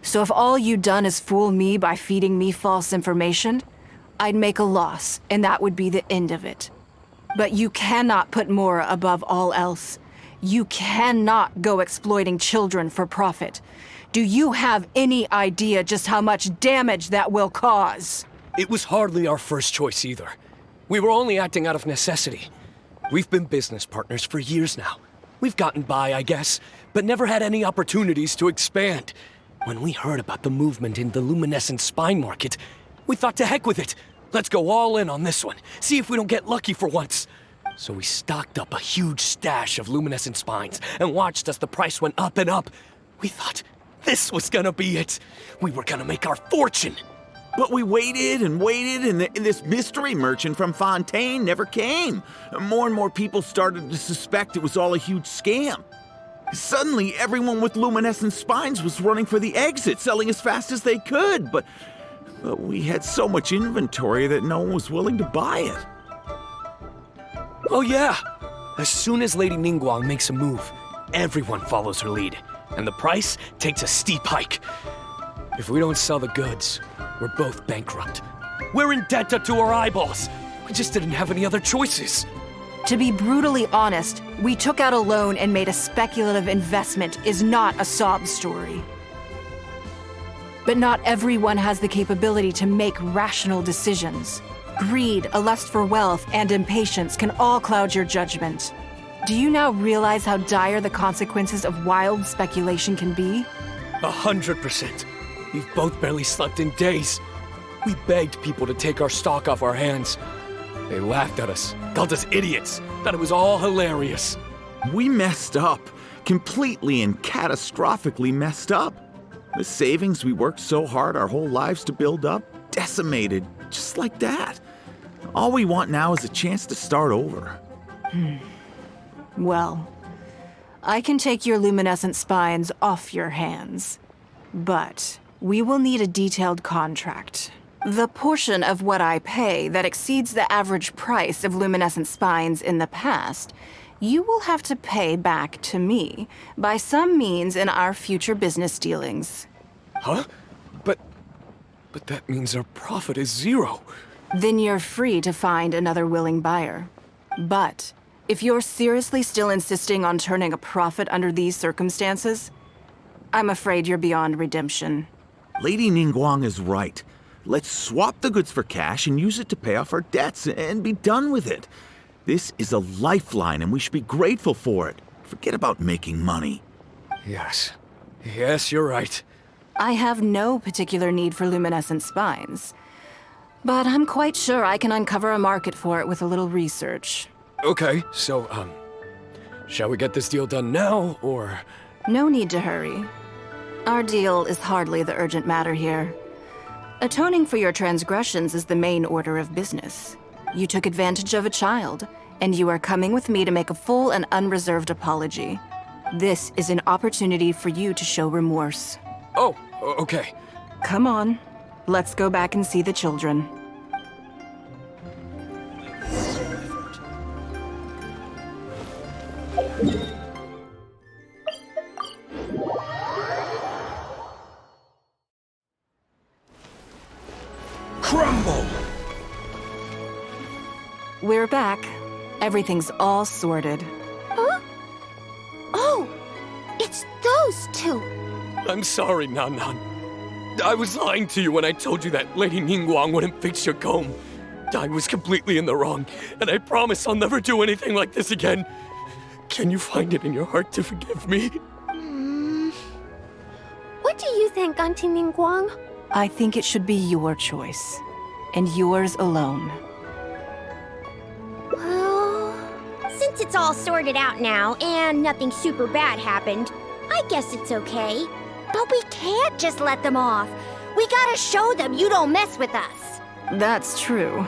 So if all you'd done is fool me by feeding me false information, I'd make a loss, and that would be the end of it. But you cannot put Mora above all else. You cannot go exploiting children for profit. Do you have any idea just how much damage that will cause? It was hardly our first choice either. We were only acting out of necessity. We've been business partners for years now. We've gotten by, I guess, but never had any opportunities to expand. When we heard about the movement in the luminescent spine market, we thought to heck with it. Let's go all in on this one, see if we don't get lucky for once. So we stocked up a huge stash of luminescent spines and watched as the price went up and up. We thought this was gonna be it. We were gonna make our fortune. But we waited and waited, and this mystery merchant from Fontaine never came. More and more people started to suspect it was all a huge scam. Suddenly, everyone with luminescent spines was running for the exit, selling as fast as they could, but we had so much inventory that no one was willing to buy it. Oh yeah! As soon as Lady Ningguang makes a move, everyone follows her lead, and the price takes a steep hike. If we don't sell the goods, we're both bankrupt. We're in debt up to our eyeballs. We just didn't have any other choices. To be brutally honest, we took out a loan and made a speculative investment is not a sob story. But not everyone has the capability to make rational decisions. Greed, a lust for wealth, and impatience can all cloud your judgment. Do you now realize how dire the consequences of wild speculation can be? 100%. We've both barely slept in days. We begged people to take our stock off our hands. They laughed at us, called us idiots, thought it was all hilarious. We messed up. Completely and catastrophically messed up. The savings we worked so hard our whole lives to build up, decimated, just like that. All we want now is a chance to start over. Well, I can take your luminescent spines off your hands, but we will need a detailed contract. The portion of what I pay that exceeds the average price of luminescent spines in the past, you will have to pay back to me by some means in our future business dealings. Huh? But that means our profit is 0. Then you're free to find another willing buyer. But if you're seriously still insisting on turning a profit under these circumstances, I'm afraid you're beyond redemption. Lady Ningguang is right. Let's swap the goods for cash and use it to pay off our debts and be done with it. This is a lifeline and we should be grateful for it. Forget about making money. Yes. Yes, you're right. I have no particular need for luminescent spines, but I'm quite sure I can uncover a market for it with a little research. Okay, so, shall we get this deal done now, or? No need to hurry. Our deal is hardly the urgent matter here. Atoning for your transgressions is the main order of business. You took advantage of a child, and you are coming with me to make a full and unreserved apology. This is an opportunity for you to show remorse. Oh, okay. Come on, let's go back and see the children. Crumble! We're back. Everything's all sorted. Huh? Oh, it's those two. I'm sorry, Nan Nan. I was lying to you when I told you that Lady Ningguang wouldn't fix your comb. I was completely in the wrong, and I promise I'll never do anything like this again. Can you find it in your heart to forgive me? What do you think, Auntie Ningguang? I think it should be your choice, and yours alone. Well, since it's all sorted out now and nothing super bad happened, I guess it's okay. But we can't just let them off. We gotta show them you don't mess with us. That's true.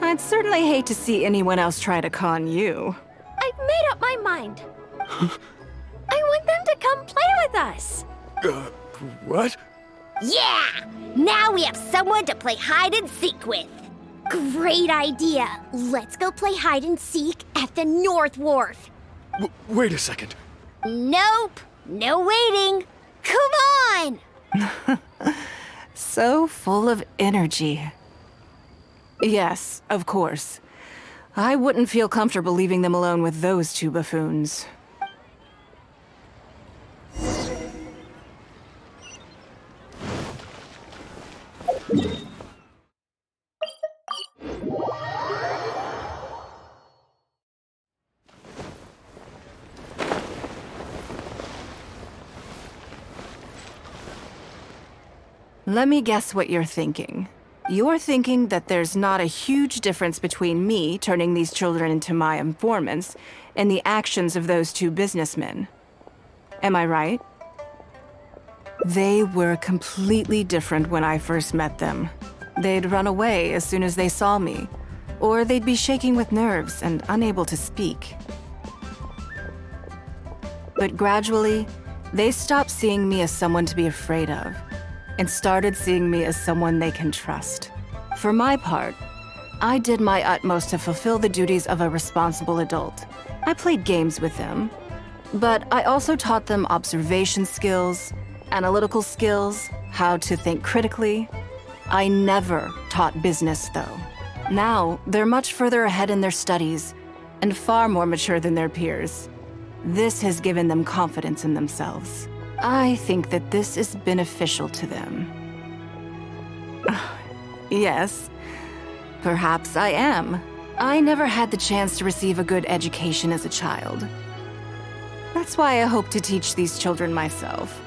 I'd certainly hate to see anyone else try to con you. I've made up my mind. I want them to come play with us. What? Yeah! Now we have someone to play hide and seek with. Great idea. Let's go play hide and seek at the North Wharf. Wait a second. Nope. No waiting. Come on! So full of energy. Yes, of course. I wouldn't feel comfortable leaving them alone with those two buffoons. Let me guess what you're thinking. You're thinking that there's not a huge difference between me turning these children into my informants and the actions of those two businessmen. Am I right? They were completely different when I first met them. They'd run away as soon as they saw me, or they'd be shaking with nerves and unable to speak. But gradually, they stopped seeing me as someone to be afraid of, and started seeing me as someone they can trust. For my part, I did my utmost to fulfill the duties of a responsible adult. I played games with them, but I also taught them observation skills, analytical skills, how to think critically. I never taught business, though. Now, they're much further ahead in their studies, and far more mature than their peers. This has given them confidence in themselves. I think that this is beneficial to them. Yes, perhaps I am. I never had the chance to receive a good education as a child. That's why I hope to teach these children myself.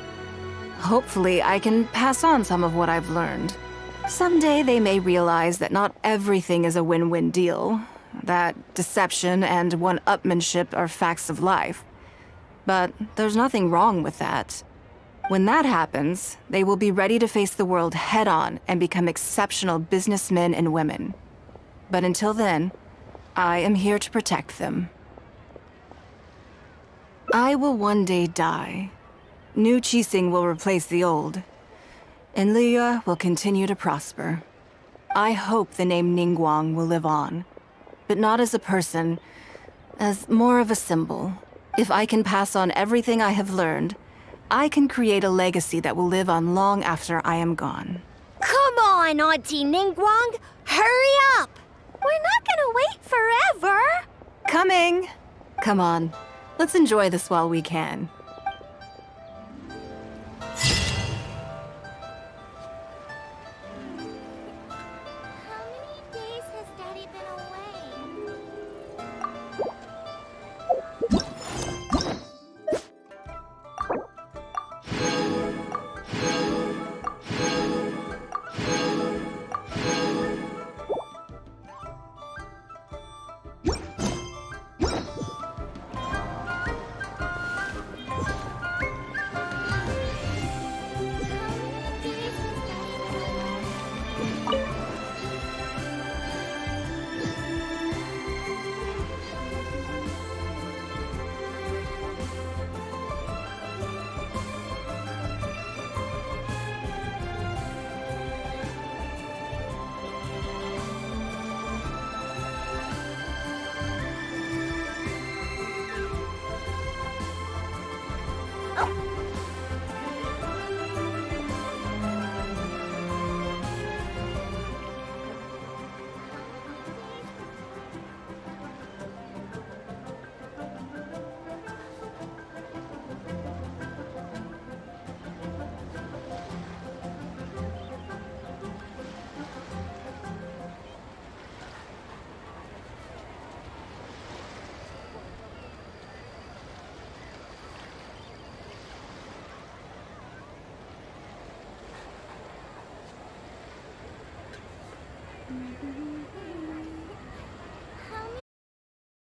Hopefully, I can pass on some of what I've learned. Someday they may realize that not everything is a win-win deal, that deception and one-upmanship are facts of life. But there's nothing wrong with that. When that happens, they will be ready to face the world head-on and become exceptional businessmen and women. But until then, I am here to protect them. I will one day die. New Qixing will replace the old, and Liyue will continue to prosper. I hope the name Ningguang will live on, but not as a person, as more of a symbol. If I can pass on everything I have learned, I can create a legacy that will live on long after I am gone. Come on, Auntie Ningguang! Hurry up! We're not gonna wait forever! Coming! Come on, let's enjoy this while we can.